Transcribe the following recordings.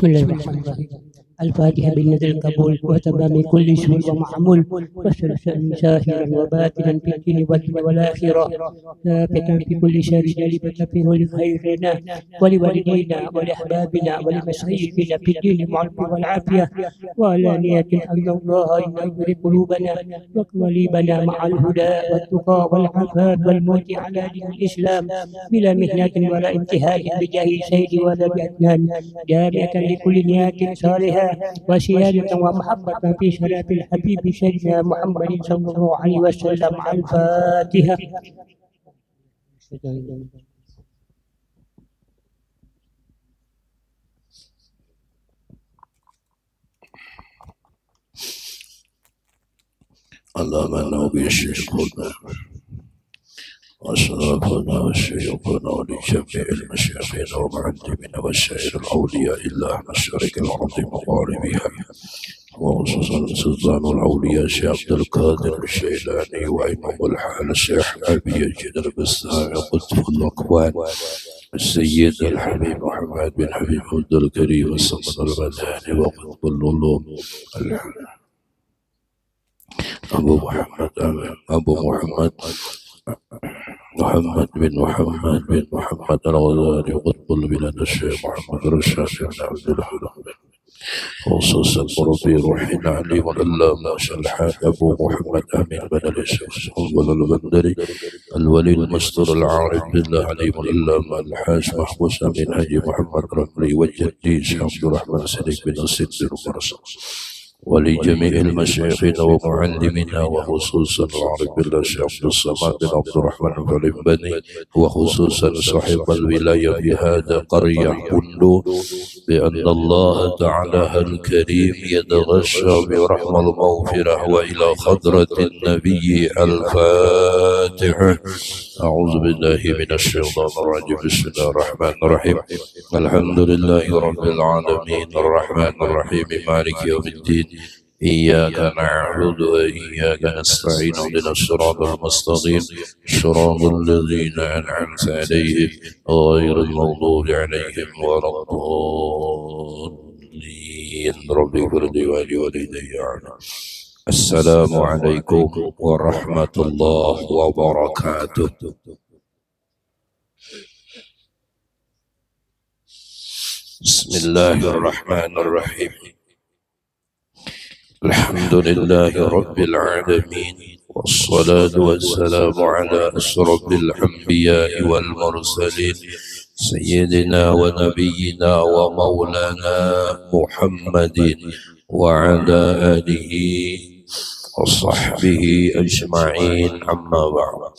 بسم الله الرحمن الرحيم. الفاتحة بالنذر القبول وتمام كل سوء ومعمول ساهرا وباطلا في الدين والدنيا والآخرة ثابتا في كل شر جالبة في كل خيرنا ولوالدينا ولأحبابنا ولمشايخنا في الدين والعلم والعافية وعلانية أن الله ينور قلوبنا وقلوبنا مع الهدى والتقى والعفاف والموت على دين الإسلام بلا مهنة ولا امتهان بجاه سيد ولد عدنان جامعة لكل نيات صالحة وسيادة ومحبة في شرف الحبيب سيدنا محمد صلى الله عليه وسلم. الفاتحة. علمنا بشيخنا وأشرفنا وشيخنا ولجميع المشايخين ومعلمين وسائر الأولياء إلا مشارق الأرض مغاربها وخصوصا سلطان الأولياء شيخ عبد القادر الشيلاني وإمام الحال الشيخ أبي يزيد البستاني قطب الأكوان السيد الحبيب محمد بن حبيب عبد الكريم الصمد المداني وقطب العلوم أبو محمد بن محمد الغزالي قطب البلاد الشيخ محمد رشاد بن عبد الحليم خصوصا ربي روحنا علي والعلامة الحاج أبو محمد أمين بن الإسحاق البندري الولي المستر العارف بالله علي والعلامة الحاج محبوس أمين حاجي محمد رملي والجدي عبد الرحمن سليك بن الصدر المرسل ولجميع المشايخين ومعلمنا وخصوصا العارف بالله الشيخ عبد الصمد بن عبد الرحمن الفلبني وخصوصا صاحب الولاية في هذا قرية كله بأن الله تعالى الكريم يتغشى برحمة المغفرة وإلى خضرة النبي. الفاتحة. أعوذ بالله من الشيطان الرجيم. بسم الله الرحمن الرحيم. الحمد لله رب العالمين الرحمن الرحيم مالك يوم الدين إياك نعبد وإياك نستعين اهدنا الصراط المستقيم صراط الذين أنعمت عليهم غير المغضوب عليهم ولا الضالين. رب اغفر لي ولوالدي. السلام عليكم ورحمة الله وبركاته. بسم الله الرحمن الرحيم. الحمد لله رب العالمين والصلاة والسلام على أشرف الأنبياء والمرسلين سيدنا ونبينا ومولانا محمد وعلى آله وصحبه أجمعين. أما بعد.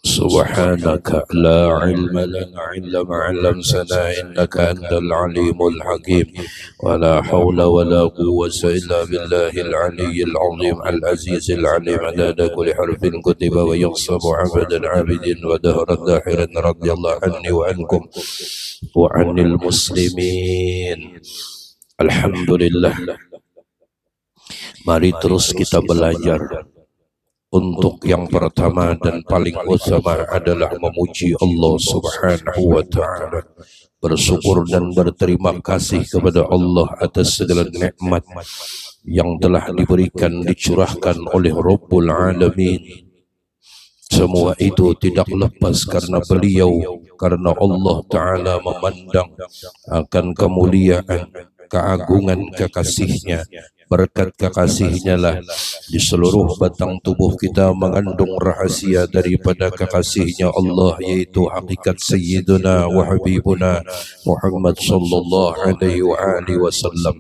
سبحانك لا علم لنا إلا ما علمتنا إنك أنت العليم الحكيم ولا حول ولا قوة إلا بالله العلي العظيم العزيز العليم عدد كل حرف كتب ويغصب عبدا عابد ودهرا داحرا رضي الله عني وعنكم وعن المسلمين. Alhamdulillah. Mari terus kita belajar. Untuk yang pertama dan paling utama adalah memuji Allah Subhanahu wa Ta'ala, bersyukur dan berterima kasih kepada Allah atas segala nikmat yang telah diberikan, dicurahkan oleh Rabbul Alamin. Semua itu tidak lepas karena beliau, karena Allah Ta'ala memandang akan kemuliaan, keagungan kekasihnya. Berkat kekasihnya lah di seluruh batang tubuh kita mengandung rahasia daripada kekasihnya Allah, yaitu hakikat Sayyiduna wa Habibuna Muhammad sallallahu alaihi wasallam.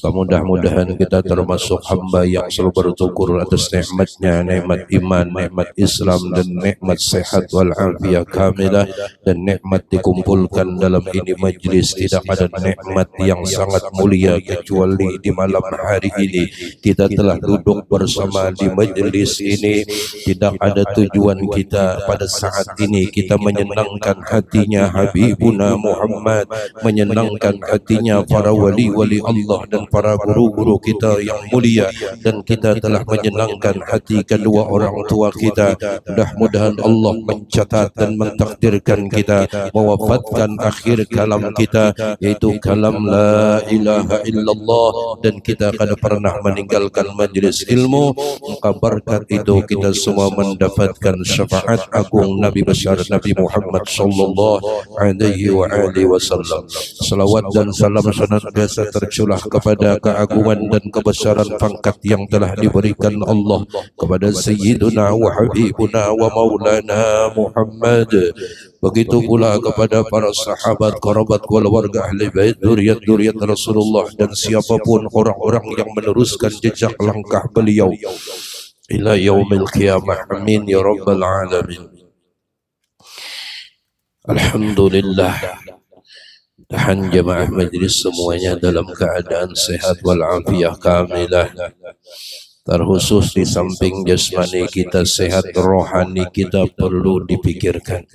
Mudah-mudahan kita termasuk hamba yang selalu bersyukur atas nikmatnya, nikmat iman, nikmat Islam dan nikmat sehat wal afiat kamilah, dan nikmat dikumpulkan dalam ini majlis. Tidak ada nikmat yang sangat mulia kecuali di malam hari ini kita telah duduk bersama di majlis ini, tidak ada tujuan kita pada saat ini kita menyenangkan hatinya Habibuna Muhammad, menyenangkan hatinya para wali-wali Allah dan para guru-guru kita yang mulia, dan kita telah menyenangkan hati kedua orang tua kita. Mudah-mudahan Allah mencatat dan mentakdirkan kita mewafatkan akhir kalam kita, yaitu kalam la ilaha illallah, dan kita akan pernah meninggalkan majlis ilmu. Maka berkat itu kita semua mendapatkan syafaat agung Nabi besar Nabi Muhammad sallallahu alaihi wa alihi wasallam. Salawat dan salam senantiasa tercurah kepada keagungan dan kebesaran pangkat yang telah diberikan Allah kepada Sayyiduna wa Habibuna wa Maulana Muhammad. Begitu pula kepada para sahabat, kerabat, keluarga ahli bait, zuriat-zuriat Rasulullah, dan siapapun orang-orang yang meneruskan jejak langkah beliau ila yaumil qiyamah. Amin ya rabbal alamin. Alhamdulillah, tahan jemaah majlis semuanya dalam keadaan sehat walafiat kamilah. Terkhusus di samping jasmani kita sehat, rohani kita perlu dipikirkan.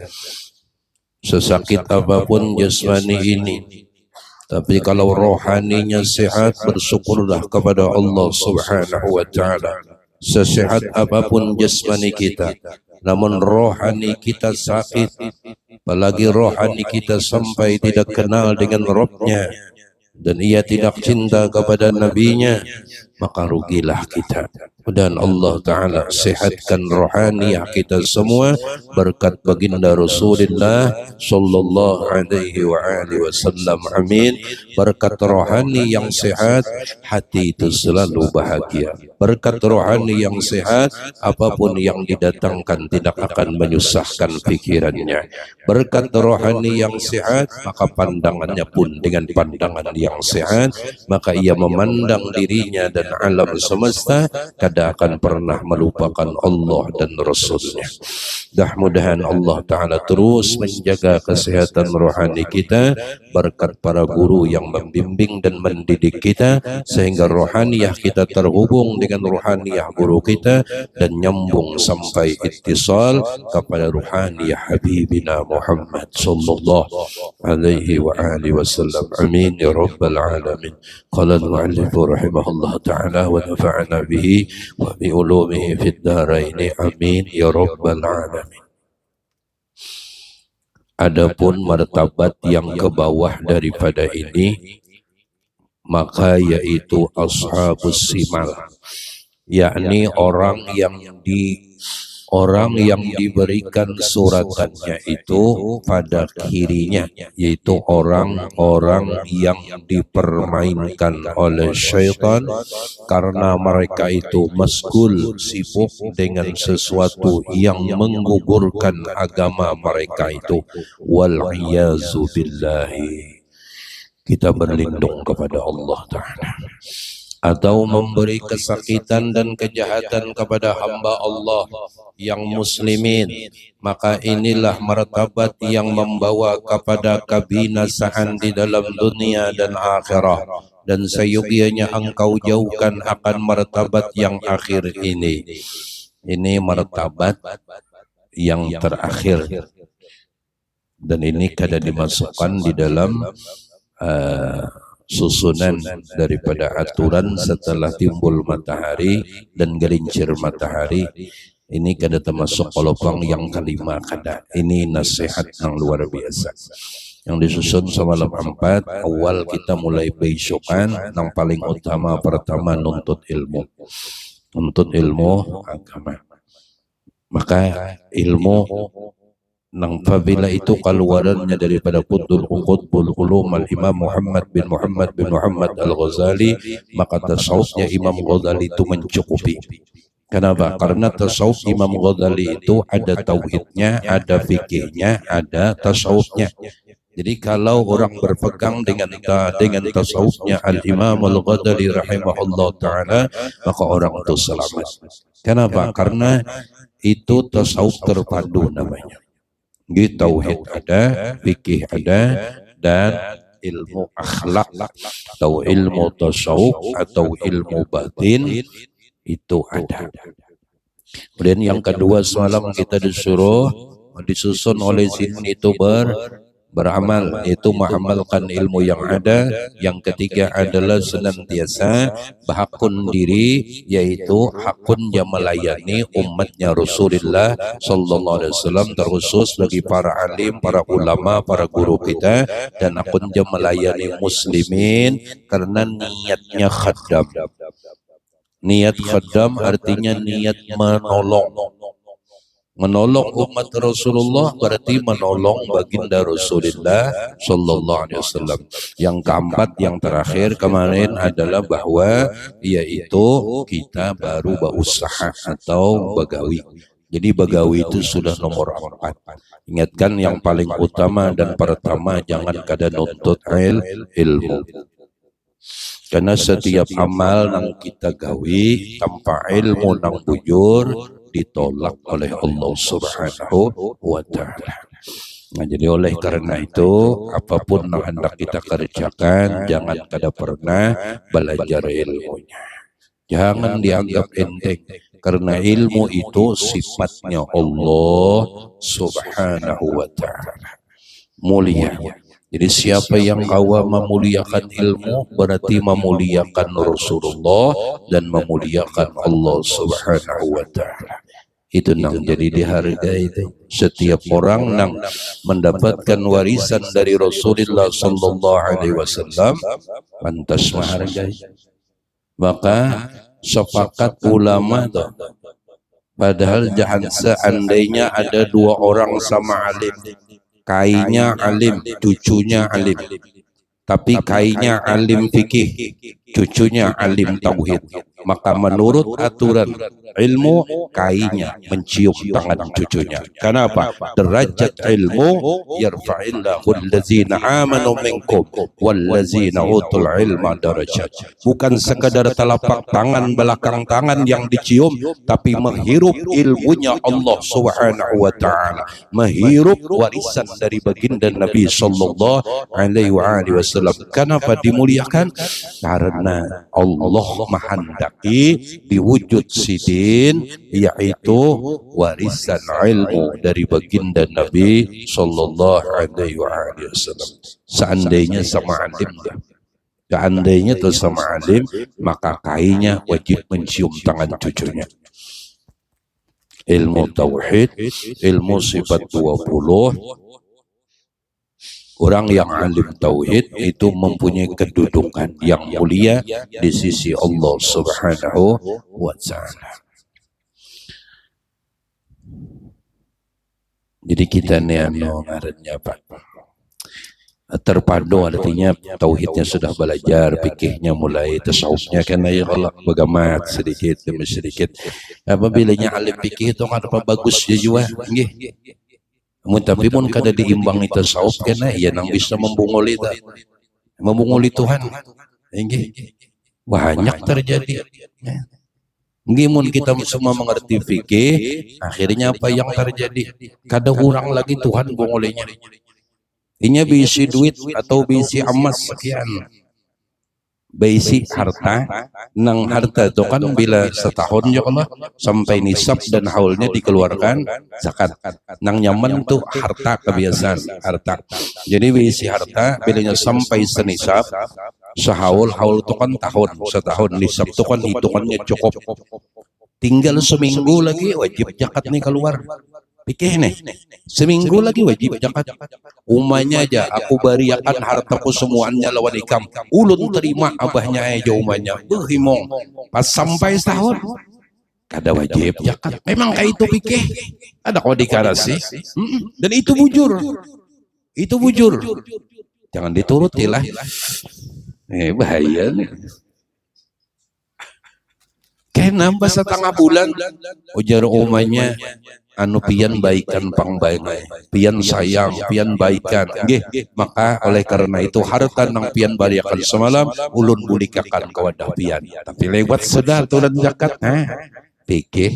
Sesakit apapun jasmani ini, tapi kalau rohaninya sehat, bersyukurlah kepada Allah Subhanahu wa ta'ala. Sesehat apapun jasmani kita, namun rohani kita sakit, apalagi rohani kita sampai tidak kenal dengan Rabbnya dan ia tidak cinta kepada nabinya, maka rugilah kita. Dan Allah Ta'ala sehatkan rohaniah kita semua berkat baginda Rasulullah sallallahu alaihi wa alihi wasallam. Amin. Berkat rohani yang sehat, hati itu selalu bahagia. Berkat rohani yang sehat, apapun yang didatangkan tidak akan menyusahkan pikirannya. Berkat rohani yang sehat, maka pandangannya pun dengan pandangan yang sehat, maka ia memandang dirinya dan alam semesta kada akan pernah melupakan Allah dan Rasulnya. Mudah-mudahan Allah Ta'ala terus menjaga kesehatan rohani kita berkat para guru yang membimbing dan mendidik kita, sehingga rohaniah kita terhubung dengan rohaniah guru kita dan nyambung sampai ittisal kepada rohaniah Habibina Muhammad sallallahu alaihi wa alihi wasallam. Amin ya rabbal alamin. Qala al-mu'allif rahimahullah ta'ala wa nafa'ana bihi wa bi ulumihi fid dharain. Amin ya rabbal alamin. Adapun martabat yang ke bawah daripada ini, maka yaitu ashabus simal, yakni orang yang diberikan suratannya itu pada kirinya, yaitu orang-orang yang dipermainkan oleh syaitan karena mereka itu masgul, sibuk dengan sesuatu yang menggugurkan agama mereka itu. Wal-iyazu billahi. Kita berlindung kepada Allah Ta'ala. Atau memberi kesakitan dan kejahatan kepada hamba Allah yang muslimin, maka inilah martabat yang membawa kepada kabinasaan di dalam dunia dan akhirah, dan seyogianya engkau jauhkan akan martabat yang akhir ini. Ini martabat yang terakhir, dan ini kada dimasukkan di dalam susunan daripada aturan setelah timbul matahari dan gelincir matahari. Ini kada termasuk kolopang yang kelima, kada. Ini nasihat yang luar biasa yang disusun semalam 4. Awal kita mulai besokan, yang paling utama pertama nuntut ilmu agama. Maka ilmu nang fabila itu keluarannya daripada Qutbul Ulum al-Imam Muhammad bin Muhammad al-Ghazali, maka tasawufnya Imam Ghazali itu mencukupi. Kenapa? Karena tasawuf Imam Ghazali itu ada tauhidnya, ada fikihnya, ada tasawufnya. Jadi kalau orang berpegang dengan tasawufnya al-Imam al-Ghazali rahimahullah ta'ala, maka orang itu selamat. Kenapa? Karena itu tasawuf terpadu namanya. Tauhid ada, fikih ada, dan ilmu akhlak atau ilmu tasawuf atau ilmu batin itu ada. Kemudian yang kedua, semalam kita disusun oleh zin itu beramal, itu mengamalkan ilmu yang ada. Yang ketiga adalah senantiasa berhakun diri, yaitu hakunnya melayani umatnya Rasulullah sallallahu alaihi wasallam, terkhusus bagi para alim, para ulama, para guru kita, dan hakunnya melayani muslimin karena niatnya khaddam. Niat khaddam artinya niat menolong umat Rasulullah, berarti menolong baginda Rasulullah sallallahu alaihi wasallam. Yang keempat, yang terakhir kemarin adalah bahwa yaitu kita baru berusaha atau bagawi. Jadi bagawi itu sudah nomor 4. Ingatkan yang paling utama dan pertama, jangan kada nuntut ilmu. Karena setiap amal yang kita gawi tanpa ilmu nang bujur ditolak oleh Allah Subhanahu wa ta'ala. Nah, jadi oleh karena itu, apapun yang hendak kita kerjakan, jangan kada pernah belajar ilmunya. Jangan dianggap enteng, karena ilmu itu sifatnya Allah Subhanahu wa ta'ala, mulia. Jadi siapa yang awam memuliakan ilmu berarti memuliakan Rasulullah dan memuliakan Allah Subhanahu wa ta'ala. Itu nang jadi dihargai itu. Setiap orang nang mendapatkan warisan dari Rasulullah sallallahu alaihi wasallam pantas menghargai. Maka sepakat ulama tuh, padahal jangan seandainya ada 2 orang sama alim, kainya alim, cucunya alim, tapi kainya alim fikih, cucunya alim tauhid, maka menurut aturan ilmu, kainya mencium tangan cucunya. Kenapa? Derajat ilmu yarfa'illahu allazina amanu minkum wallazina utul ilma darajat. Bukan sekadar telapak tangan, belakang tangan yang dicium, tapi menghirup ilmunya Allah Subhanahu wa ta'ala, menghirup warisan dari baginda Nabi sallallahu alaihi wasallam. Kenapa dimuliakan? Karena Allah menghendaki diwujud sidin, yaitu warisan ilmu dari baginda Nabi sallallahu alaihi wasallam. Seandainya sama alim, seandainya itu sama alim, maka kainya wajib mencium tangan cucunya. Ilmu tauhid, ilmu sifat 20. Orang yang alim tauhid itu mempunyai kedudukan yang mulia di sisi Allah Subhanahu wa ta'ala. Jadi kita ni ngarannya Pak, terpadu, artinya tauhidnya sudah belajar, fikihnya mulai, tasawufnya kena ya Allah bagamat sedikit demi sedikit. Apabila alim fikih itu kan apa bagus dia juga, nggih. Tapi pun kada diimbangi tasawuf kena ya nang bisa membunguli Tuhan. Nggih. Banyak terjadi. Nggih, mun kita semua mengerti fikih, akhirnya apa yang terjadi? Kada urang lagi Tuhan bungulinya. Inya bisi duit atau bisi emas sekian. Bisi harta, nang harta itu kan bila setahun ya Allah sampai nisab dan haulnya dikeluarkan zakat. Nang nyaman tuh harta, kebiasaan harta. Jadi bisi harta bilanya sampai senisab, sehaul, haul itu kan tahun, setahun, nisab itu kan hitungannya cukup. Tinggal seminggu lagi wajib zakat nih keluar. Pikir nih, seminggu lagi wajib zakat. Umanya aja, aku bariakan hartaku semuanya lawan ikam. Ulun terima abahnya aja umanya. Berhimong, pas sampai setahun, kada wajib zakat. Memang kayak itu pikir. Ada kau dikarasi. Dan itu bujur. Itu bujur. Jangan dituruti lah. Bahaya nih. Kayak nambah setengah bulan, ujar umanya. Anu pian baikan pangbainai, pian sayang, pian baikan. Nggih, maka oleh karena itu harta nang pian bariakan semalam ulun bulikakan ke wadah pian. Tapi lewat sedar turun zakat. Pikir.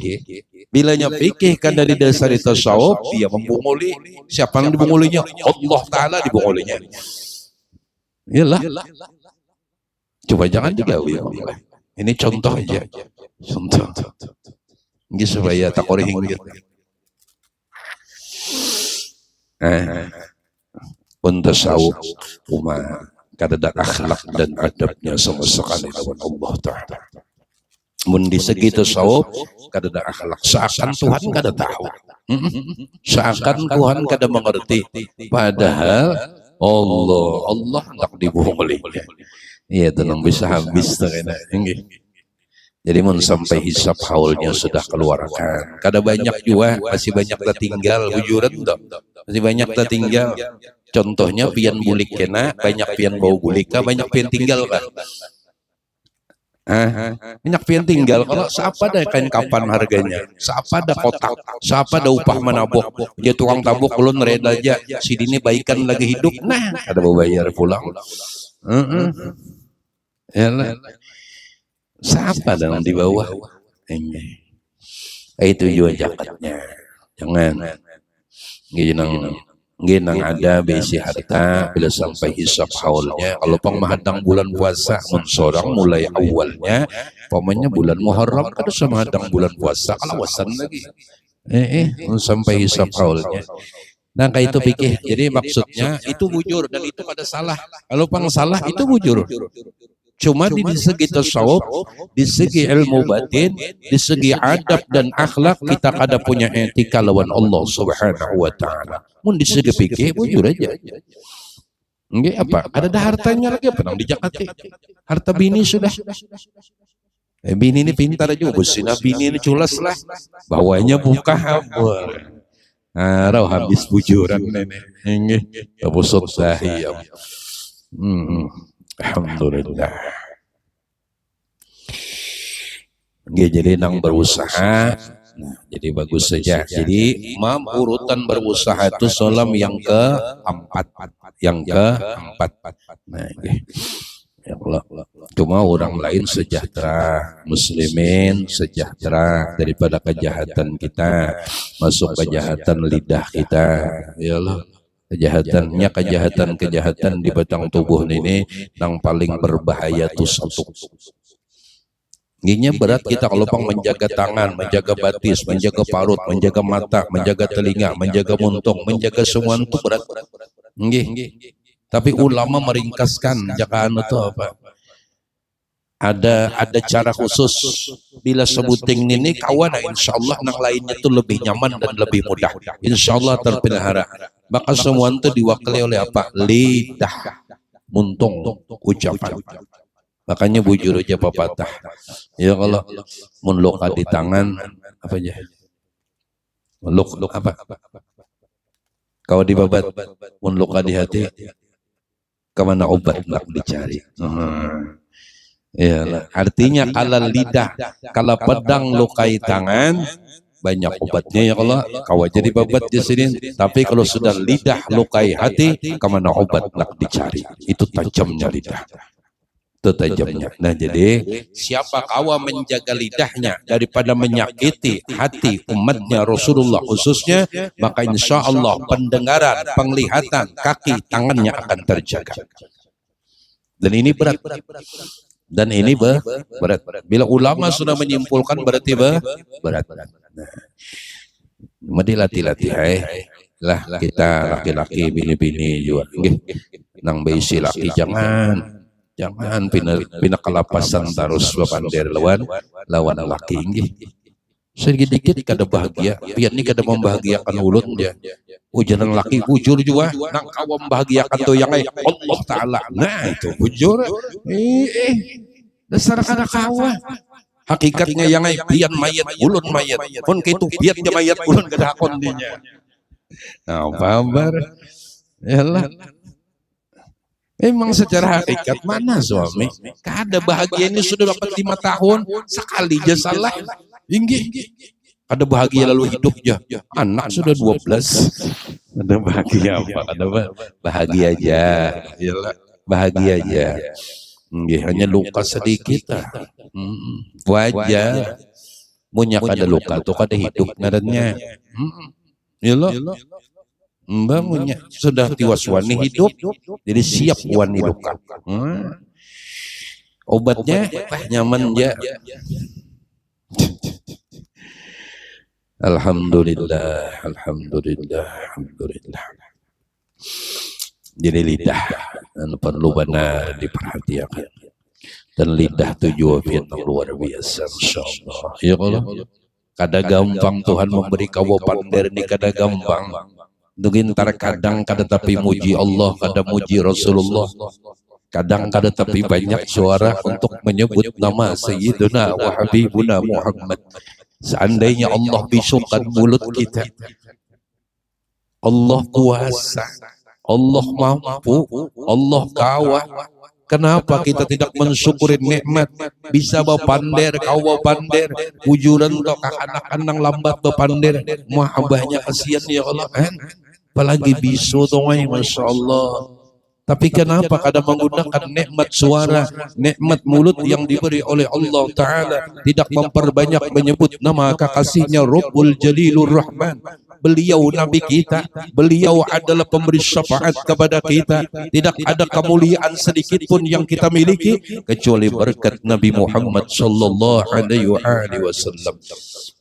Bilanya pikir kan dari dasar tasawuf, dia membunguli. Siapa yang dibungulinya? Allah Ta'ala dibungulinya. Iyalah. Coba jangan digawe. Ini contoh aja. Contoh. Ini supaya tak korihing gitu. Untuk tasawuf umat kadada akhlak dan adabnya sama sekali lawan Allah Ta'ala. Mun di segi tasawuf kadada akhlak seakan Tuhan kada tahu. Seakan Tuhan kada mengerti. Padahal Allah hendak dibohongi. Iya tenang bisa habis terkena. Jadi mun sampai hisab haulnya sudah keluarkan. Kada banyak juga, masih banyak tertinggal bujuran toh. Masih banyak tertinggal. Contohnya pian bulik kena, banyak pian bau bulika, banyak pian tinggal kan. Banyak pian tinggal. Kalau siapa ada kain kapan harganya, siapa ada kotak, siapa ada upah menabok. Dia tukang tabok belum reda aja. Si dini baikan lagi hidup, nah ada mau bayar pulang. Ya lah. Siapa dalam di bawah ini? Itu juga jakatnya. Jangan ginang ada besi harta bila sampai hisab haulnya. Kalau penghadang bulan puasa mensorang mulai awalnya, pokoknya bulan Muharram kada sama hadang bulan puasa kalawasan lagi. Sampai hisab haulnya. Nah kayak itu pikir. Jadi maksudnya itu bujur dan itu kada salah. Kalau pang salah itu bujur. Cuma di segi tasawuf, di segi ilmu batin, di segi adab dan akhlak kita kada punya etika lawan Allah Subhanahu wa taala. Mun di segi fikih bujur aja. Nggih apa? Ada hartanya lagi apa nang di Jakarta? Harta bini sudah. Bini ini pintar aja, busina bini ini culas lah. Bawahnya buka habur. Rau habis bujuran nenek. Nggih. Abusut sahiyam. Alhamdulillah. Jadi nang berusaha, nah, jadi bagus saja. Jadi urutan berusaha itu solam yang keempat, Nah, ya Allah. Cuma orang lain sejahtera, muslimin sejahtera daripada kejahatan kita, masuk kejahatan lidah kita, ya Allah. Kejahatan di batang tubuh ini yang paling berbahaya itu satu. Ginya berat kita kalau pang menjaga tangan, menjaga batis, menjaga parut, menjaga mata, menjaga telinga, menjaga muntung, menjaga semua itu berat. Tapi ulama meringkaskan jagaan itu apa? Ada cara khusus bila sebuting ini kawan, insya Allah nang lainnya itu lebih nyaman dan lebih mudah. Insya Allah terpelihara. Maka semua itu diwakili oleh apa? Lidah, muntung, ucapan. Makanya bujur aja pepatah. Ya kalau munluka di tangan apa aja? Munluk apa? Kau dibabat, munluka di hati. Kemana obat nak dicari? Ya, artinya kalau lidah, kalau pedang lukai tangan, banyak obatnya ya Allah. Kau jadi babat di sini. Tapi kalau sudah lidah lukai hati, kemana obat nak dicari? Itu tajamnya lidah. Itu tajamnya. Nah jadi siapa kawa menjaga lidahnya daripada menyakiti hati umatnya Rasulullah khususnya, maka insya Allah pendengaran, penglihatan, kaki, tangannya akan terjaga. Dan ini berat. Dan ini berat. Bila ulama sudah menyimpulkan berarti berat. Mesti latih-latih lah kita laki-laki bini-bini juga. Nang beisi laki jangan pina kalapasan terus bapandir lawan laki sedikit kada bahagia. Pian ni kada membahagiakan ulun dia. Ujaran laki bujur juga nang kawa membahagiakan to yang Allah Ta'ala. Nah itu bujur. Dasar kada kawa. Hakikatnya yang pian mayat ulun mayat. Pun kitu pian dia mayat ulun kada hakon dinya. Nah, babar. Yalah. Memang secara hakikat mana suami? Kada bahagia ini sudah dapat 5 tahun sekali aja salah. Inggi. Kada bahagia lalu hidup aja. Anak sudah 12. Ada bahagia apa? Kada bahagia aja. Yalah, bahagia aja. Hanya luka sedikit lah. Wajar. Punya kada luka tuh kada hidup ngarannya. Yalah. Bangunnya sudah tiwas wani hidup, jadi siap wani luka. Obatnya nyaman ya. Alhamdulillah, alhamdulillah, alhamdulillah. Jadi lidah perlu benar diperhatikan. Dan lidah tujuan yang luar biasa, insyaallah. Ya Allah. Kada gampang Tuhan memberi kawa pander ni, kada gampang. Dugintar kadang kada tapi muji Allah, kada muji Rasulullah. Kadang kada tapi banyak suara untuk menyebut nama Sayyiduna wa Habibuna Muhammad. Seandainya Allah bisukan mulut kita, Allah kuasa, Allah mampu, Allah kawah. Kenapa kita tidak mensyukuri nikmat? Bisa bapander, kawa pander, wujuran to anak-anak lambat bapander. Maha banyak kasihan ya Allah kan. Apalagi bisu to ay, Masya Allah. Tapi kenapa kadang menggunakan nikmat suara, nikmat mulut yang diberi oleh Allah Ta'ala, tidak memperbanyak menyebut nama kekasihnya Rabbul Jalilur Rahman. Beliau Nabi kita, beliau adalah pemberi syafaat kepada kita. Tidak ada kemuliaan sedikit pun yang kita miliki kecuali berkat Nabi Muhammad sallallahu alaihi wasallam.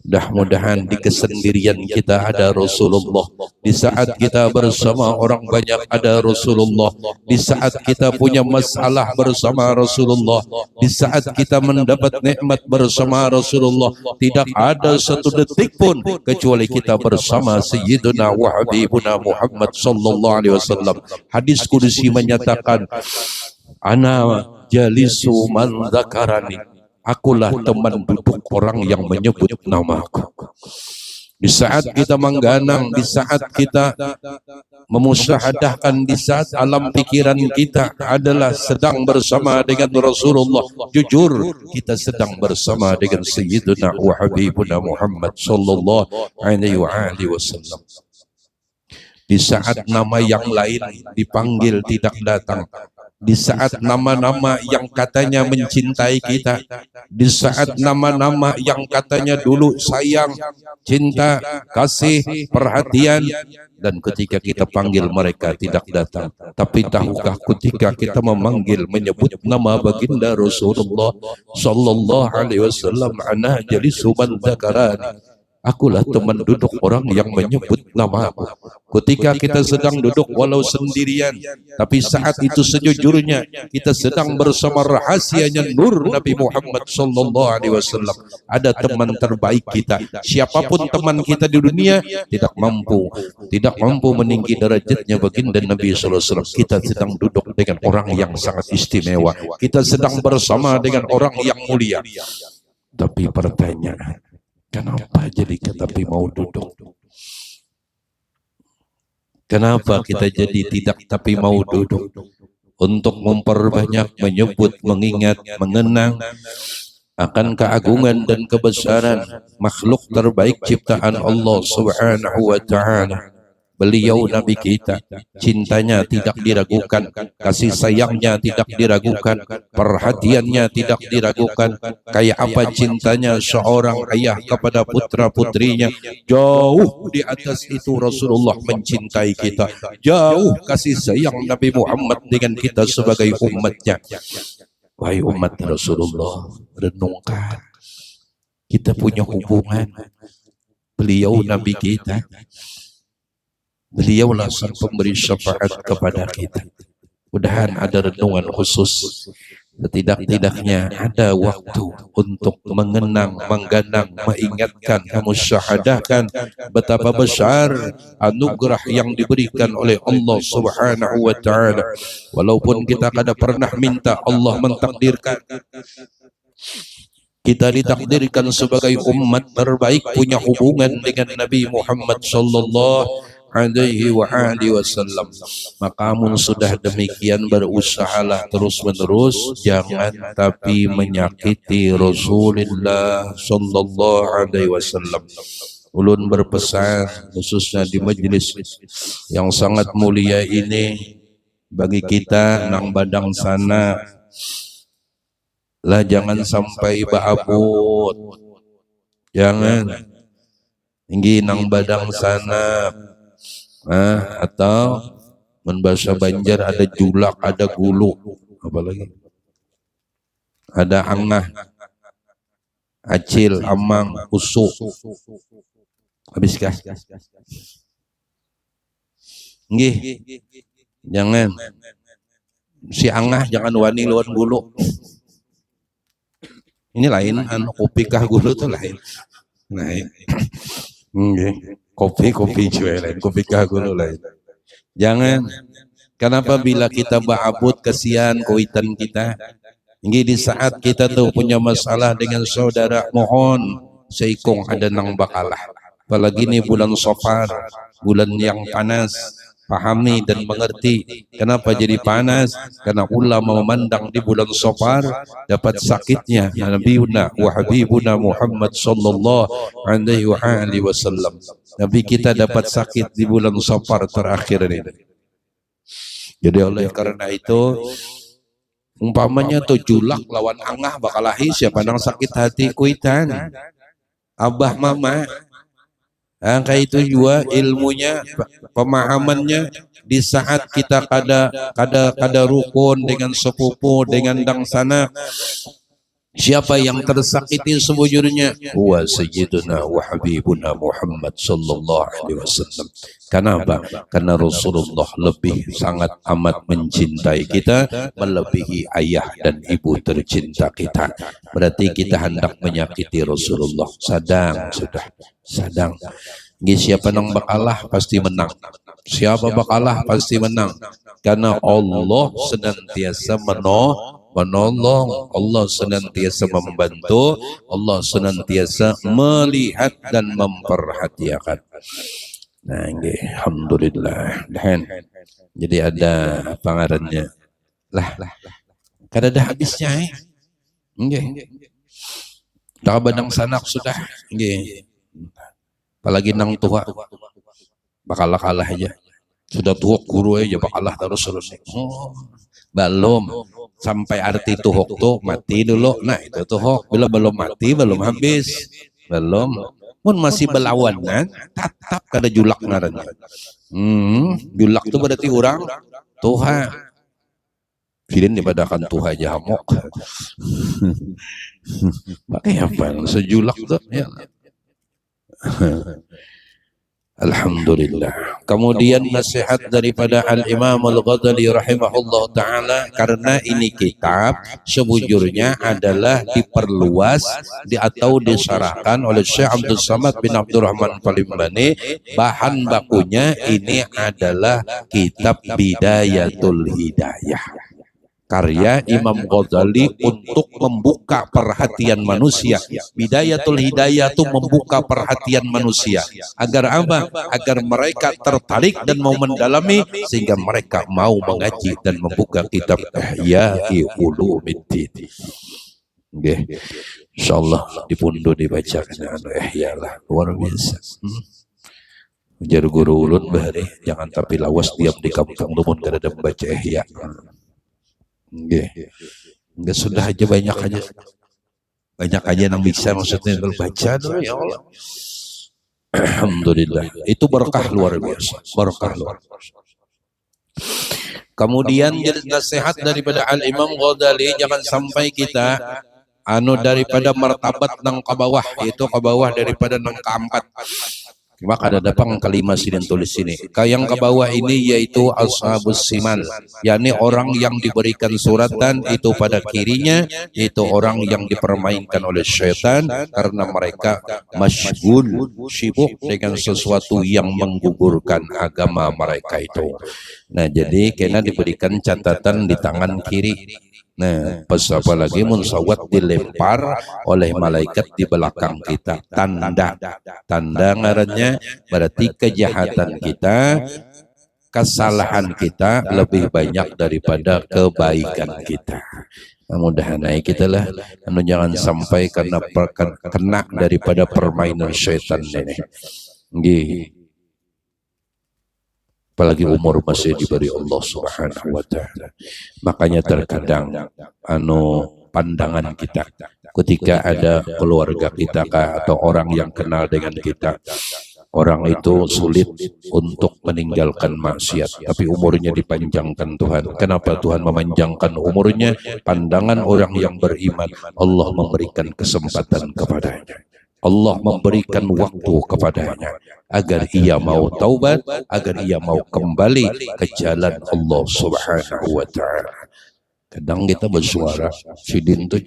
Mudah-mudahan di kesendirian kita ada Rasulullah, di saat kita bersama orang banyak ada Rasulullah, di saat kita punya masalah bersama Rasulullah, di saat kita mendapat nikmat bersama Rasulullah, tidak ada satu detik pun kecuali kita bersama Sayyiduna wa Habibuna Muhammad sallallahu alaihi wasallam. Hadis kudusi menyatakan, ana jalisu man dzakarani, akulah teman duduk orang yang menyebut namaku. Di saat kita mengganang, di saat kita memusyahadahkan, di saat alam pikiran kita adalah sedang bersama dengan Rasulullah, jujur kita sedang bersama dengan Sayyiduna wa Habibuna Muhammad sallallahu alaihi wasallam. Di saat nama yang lain dipanggil tidak datang, di saat nama-nama yang katanya mencintai kita, di saat nama-nama yang katanya dulu sayang, cinta, kasih, perhatian, dan ketika kita panggil mereka tidak datang. Tapi tahukah ketika kita memanggil menyebut nama baginda Rasulullah sallallahu alaihi wasallam, ana jalisu man dzakarani, akulah teman duduk orang yang menyebut namaku. Ketika kita sedang duduk walau sendirian, tapi saat itu sejujurnya kita sedang bersama rahasianya Nur Nabi Muhammad sallallahu alaihi wasallam. Ada teman terbaik kita. Siapapun teman kita di dunia tidak mampu meninggi derajatnya baginda Nabi sallallahu alaihi wasallam. Kita sedang duduk dengan orang yang sangat istimewa. Kita sedang bersama dengan orang yang mulia. Tapi pertanyaan, kenapa jadi tapi mau duduk? Kenapa kita jadi tidak tapi mau duduk? Untuk memperbanyak menyebut, mengingat, mengenang akan keagungan dan kebesaran makhluk terbaik ciptaan Allah Subhanahu wa taala. Beliau Nabi kita, cintanya tidak diragukan, kasih sayangnya tidak diragukan, perhatiannya tidak diragukan. Kayak apa cintanya seorang ayah kepada putra-putrinya, jauh di atas itu Rasulullah mencintai kita. Jauh kasih sayang Nabi Muhammad dengan kita sebagai umatnya. Wahai umat Rasulullah, renungkan. Kita punya hubungan. Beliau Nabi kita, beliaulah sang pemberi syafaat kepada kita. Mudahan ada renungan khusus. Setidak-tidaknya ada waktu untuk mengenang, mengganang, mengingatkan, memusyahadahkan betapa besar anugerah yang diberikan oleh Allah Subhanahu wa taala. Walaupun kita kada pernah minta, Allah mentakdirkan. Kita ditakdirkan sebagai umat terbaik punya hubungan dengan Nabi Muhammad sallallahu alaihi wasallam. Makamun sudah demikian, berusahalah terus-menerus jangan tapi menyakiti Rasulullah sallallahu alaihi wasallam. Ulun berpesan khususnya di majelis yang sangat mulia ini bagi kita nang badang sana lah, jangan sampai baabut, jangan tinggi nang badang sana Atau bahasa Banjar ada julak, ada gulu, apalagi ada angah, acil, amang, usuk. Habiskah? Nggih. Jangan si angah jangan wani lawan gulu. Ini lain, kopi kah gulu tuh lain. Kopi juga lain, kopi kah gulu lain. Jangan. Kenapa bila kita ba'abud kesian kuitan kita? Ini di saat kita tuh punya masalah dengan saudara, mohon seikung ada nang bakalah. Apalagi ini bulan Safar, bulan yang panas. Pahami dan mengerti kenapa jadi panas, karena ulama memandang di bulan Safar dapat sakitnya Nabiuna wa Habibuna Muhammad sallallahu alaihi wasallam. Nabi kita dapat sakit di bulan Safar terakhir ini. Jadi oleh karena itu umpamanya tuh julak lawan angah bakalahi siapa nang sakit hati kuitan abah mama. Kayak itu juga ilmunya, pemahamannya di saat kita kada rukun dengan sepupu, dengan dangsana. Siapa yang tersakiti sebujurnya? Wa sayyiduna wa habibuna Muhammad sallallahu alaihi wasallam. Kenapa? Karena Rasulullah lebih sangat amat mencintai kita, melebihi ayah dan ibu tercinta kita. Berarti kita hendak menyakiti Rasulullah. Sadang. Siapa nang bakalah pasti menang. Siapa bakalah pasti menang. Karena Allah senantiasa menolong, Allah senantiasa membantu, Allah senantiasa melihat dan memperhatikan. Nah, ini alhamdulillah. Dan jadi ada pangarannya. Kada ada habisnya. Nggih. Dah badang sanak sudah. Nggih. Apalagi nang tua bakalah kalah aja. Sudah tua guru aja bakalah terus. Belum sampai arti tuhok tuh mati dulu. Nah itu tuhok bila belum mati belum habis belum. Mun masih berlawanan tetap kada julak ngarannya. Julak itu berarti orang tuha. Filin dipadakan tuha jamok. Pakai apa? Sejulak tuh ya. Alhamdulillah. Kemudian nasihat daripada Al-Imam Al-Ghazali rahimahullah ta'ala, karena ini kitab sebujurnya adalah diperluas atau disyarahkan oleh Syekh Abdul Samad bin Abdurrahman Palimbani. Bahan bakunya ini adalah kitab Bidayatul Hidayah, karya Imam Ghazali untuk membuka perhatian manusia. Bidayatul Hidayah itu membuka perhatian manusia. Agar apa? Agar mereka tertarik dan mau mendalami, sehingga mereka mau mengaji dan membuka kitab Ihya'i Ulumuddin. Nggih. Insyaallah dipunduh dibacakan Ihya lah. Luar biasa. Ujar guru ulun bahari, jangan tapi lawas diam di kampung lumun kada ada membaca Ihya. Enggak sudah aja banyak aja yang bisa, maksudnya baca dulu ya Allah. Alhamdulillah, itu berkah luar biasa, berkah luar biasa. Kemudian nasihat daripada Al-Imam Ghazali, jangan sampai kita daripada martabat nang ke bawah, yaitu ke bawah daripada nang keempat. Maka ada dapang kelima sini tulis sini. Yang ke bawah ini yaitu ashabus simal, yakni orang yang diberikan suratan itu pada kirinya, yaitu orang yang dipermainkan oleh syaitan karena mereka masyghul, sibuk dengan sesuatu yang menggugurkan agama mereka itu. Nah, jadi kena diberikan catatan di tangan kiri. Nah, pas apa lagi munsawat dilempar oleh malaikat di belakang kita. Tanda ngarannya berarti kejahatan kita, kesalahan kita lebih banyak daripada kebaikan kita. Mudah-mudahan kita lah jangan sampai karena kena daripada permainan syaitan ini. Nggih. Apalagi umur masih diberi Allah Subhanahu wa ta'ala. Makanya terkadang pandangan kita ketika ada keluarga kita atau orang yang kenal dengan kita Orang itu sulit untuk meninggalkan maksiat, tapi umurnya dipanjangkan Tuhan. Kenapa Tuhan memanjangkan umurnya? Pandangan orang yang beriman, Allah memberikan kesempatan kepadanya. Allah memberikan waktu kepadanya agar ia mau taubat, agar ia mau kembali ke jalan Allah Subhanahu wa Ta'ala. Kadang kita bersuara, sidin tuh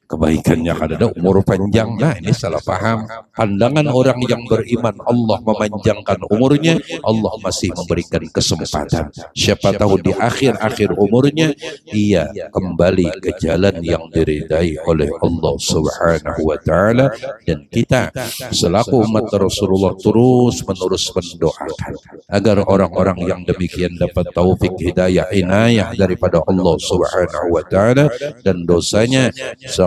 kebaikannya ada umur panjang. Nah, ini salah paham. Pandangan orang yang beriman, Allah memanjangkan umurnya, Allah masih memberikan kesempatan. Siapa tahu di akhir-akhir umurnya ia kembali ke jalan yang diridai oleh Allah Subhanahu wa Ta'ala. Dan kita selaku umat Rasulullah terus menerus mendoakan agar orang-orang yang demikian dapat taufik hidayah inayah daripada Allah Subhanahu wa Ta'ala, dan dosanya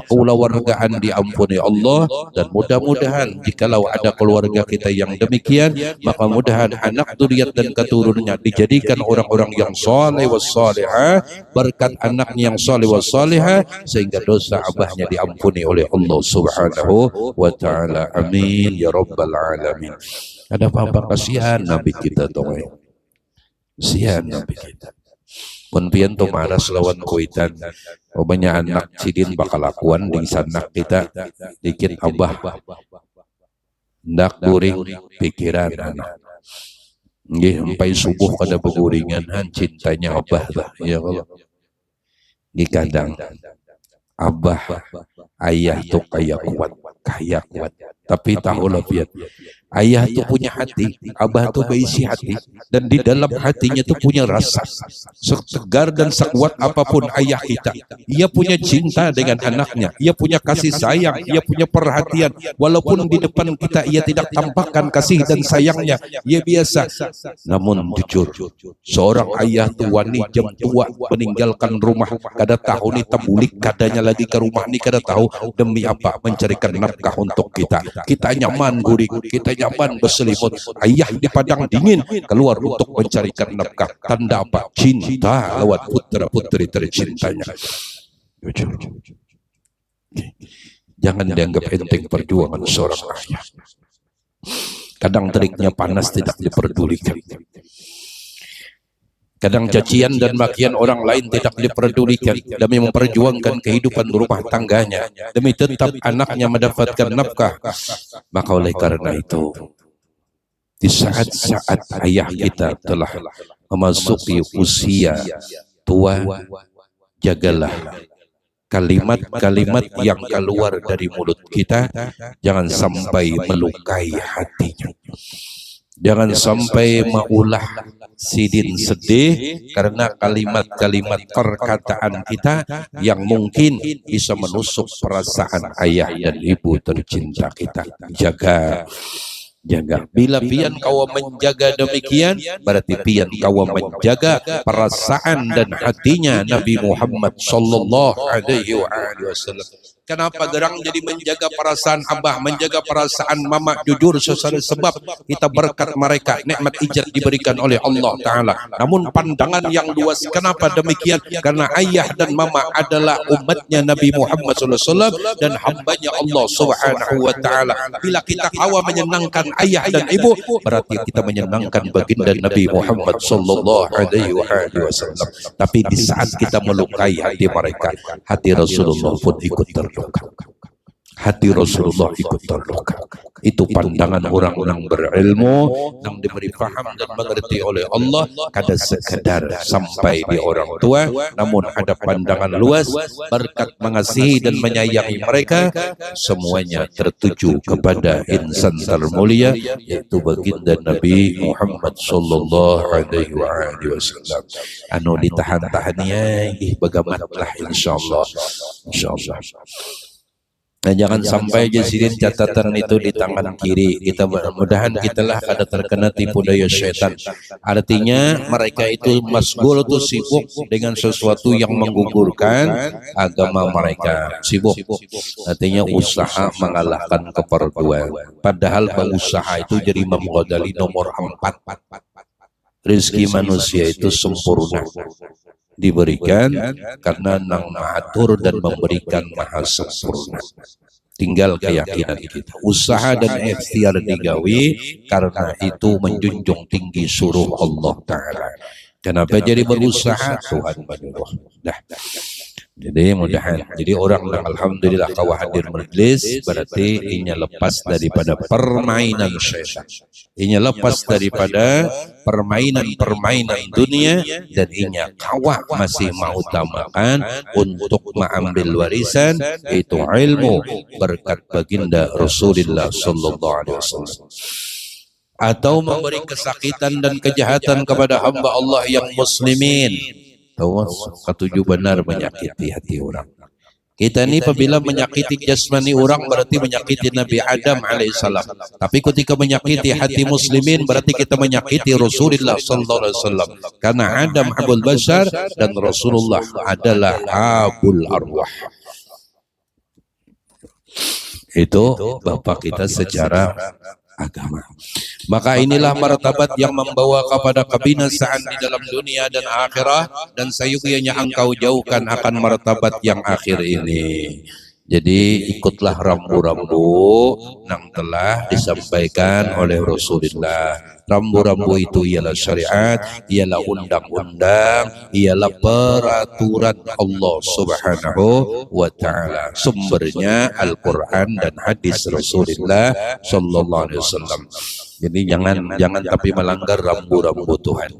kekeluargaan diampuni Allah. Dan mudah-mudahan jikalau ada keluarga kita yang demikian, maka mudahan anak zuriat dan keturunannya dijadikan orang-orang yang saleh wassalihah, berkat anaknya yang saleh wassalihah, sehingga dosa abahnya diampuni oleh Allah Subhanahu wa Ta'ala. Amin ya rabbal alamin. Ada apa-apa, kasihan Nabi kita tuh, kasihan Nabi kita. Pun pian tuh maras lawan kuitan, banyak anak sidin bakal lakuan di sana kita dikit abah ndak guring pikiran anak nggih sampai subuh kada beguringan cintanya abah lah ya Allah. Nggih kadang abah ayah tuh kaya kuat, tapi tahu lah pian ayah tuh punya hati, abah tuh berisi hati, dan di dalam hatinya tuh punya rasa. Setegar dan sekuat apapun ayah kita, ia punya cinta dengan anaknya, ia punya kasih sayang, ia punya perhatian. Walaupun di depan kita ia tidak tampakkan kasih dan sayangnya, ia biasa. Namun jujur, seorang ayah tuh wani jam tua meninggalkan rumah, kada tahu nih tabulik kadanya lagi ke rumah nih, kada tahu demi apa, mencarikan nafkah untuk kita. Kita nyaman guring, kita nyaman berselimut, ayah di padang dingin keluar untuk mencarikan nafkah. Tanda apa? Cinta lewat putra putri tercintanya. Jangan dianggap enteng perjuangan seorang ayah. Kadang teriknya panas tidak diperdulikan, kadang cacian dan makian orang lain tidak diperdulikan demi memperjuangkan kehidupan rumah tangganya, demi tetap anaknya mendapatkan nafkah. Maka oleh karena itu, di saat-saat ayah kita telah memasuki usia tua, jagalah kalimat-kalimat yang keluar dari mulut kita jangan sampai melukai hatinya. Jangan sampai maulah sidin sedih karena kalimat-kalimat perkataan kita yang mungkin bisa menusuk perasaan ayah dan ibu tercinta kita. Jaga. Bila pian kau menjaga demikian, berarti pian kau menjaga perasaan dan hatinya Nabi Muhammad sallallahu alaihi wasallam. Kenapa gerang jadi menjaga perasaan abah, menjaga perasaan mama? Jujur sebab kita berkat mereka, nikmat ijat diberikan oleh Allah Ta'ala. Namun pandangan yang luas, kenapa demikian? Karena ayah dan mama adalah umatnya Nabi Muhammad SAW dan hambanya Allah Subhanahu wa Ta'ala. Bila kita kawa menyenangkan ayah dan ibu, berarti kita menyenangkan baginda Nabi Muhammad sallallahu alaihi wasallam. Tapi di saat kita melukai hati mereka, hati Rasulullah pun ikut terluka. Hati Rasulullah ikut terluka. Itu pandangan orang-orang berilmu yang diberi faham dan mengerti oleh Allah, kada sekedar sampai di orang tua, namun ada pandangan luas, berkat mengasihi dan menyayangi mereka, semuanya tertuju kepada insan termulia, yaitu baginda Nabi Muhammad sallallahu alaihi wasallam. Anu ditahan-tahannya bagamatlah insyaallah. Nah, jangan sampai jadiin catatan itu di tangan kiri kita. Mudah-mudahan kitalah kada terkena tipu daya syaitan. Artinya mereka itu masgul itu sibuk dengan sesuatu yang menggugurkan agama mereka. Sibuk. Artinya usaha mengalahkan keperduan. Padahal berusaha itu jadi memgodali nomor 4. Rezeki manusia itu sempurna, diberikan karena nang mahatur dan memberikan maha sempurna. tinggal keyakinan kita. Usaha dan ikhtiar digawi karena itu menjunjung tinggi suruh Allah Ta'ala. Kenapa jadi berusaha? Tuhan menyuruh. Dah. Jadi mudahan. Jadi orang yang alhamdulillah kau hadir majlis berarti inya lepas daripada permainan syaitan. Inya lepas daripada permainan-permainan dunia dan inya kawah masih mengutamakan untuk mengambil warisan itu ilmu berkat baginda Rasulullah sallallahu alaihi wasallam. Atau memberi kesakitan dan kejahatan kepada hamba Allah yang muslimin. Tahu ketujuh benar menyakiti hati orang. Kita ini apabila menyakiti jasmani orang berarti menyakiti Nabi Adam alaihissalam. Tapi ketika menyakiti hati muslimin berarti kita menyakiti Rasulullah sallallahu alaihi wasallam. Karena Adam abul bashar dan Rasulullah adalah abul arwah. Itu bapak kita secara agama. Maka inilah martabat yang membawa kepada kebinasaan di dalam dunia dan akhirat, dan sayugianya engkau jauhkan akan martabat yang akhir ini. Jadi ikutlah rambu-rambu yang telah disampaikan oleh Rasulullah. Rambu-rambu itu ialah syariat, ialah undang-undang, ialah peraturan Allah Subhanahu wa Ta'ala. Sumbernya Al-Quran dan hadis Rasulullah sallallahu alaihi wasallam. Jadi jangan tapi melanggar rambu-rambu Tuhan.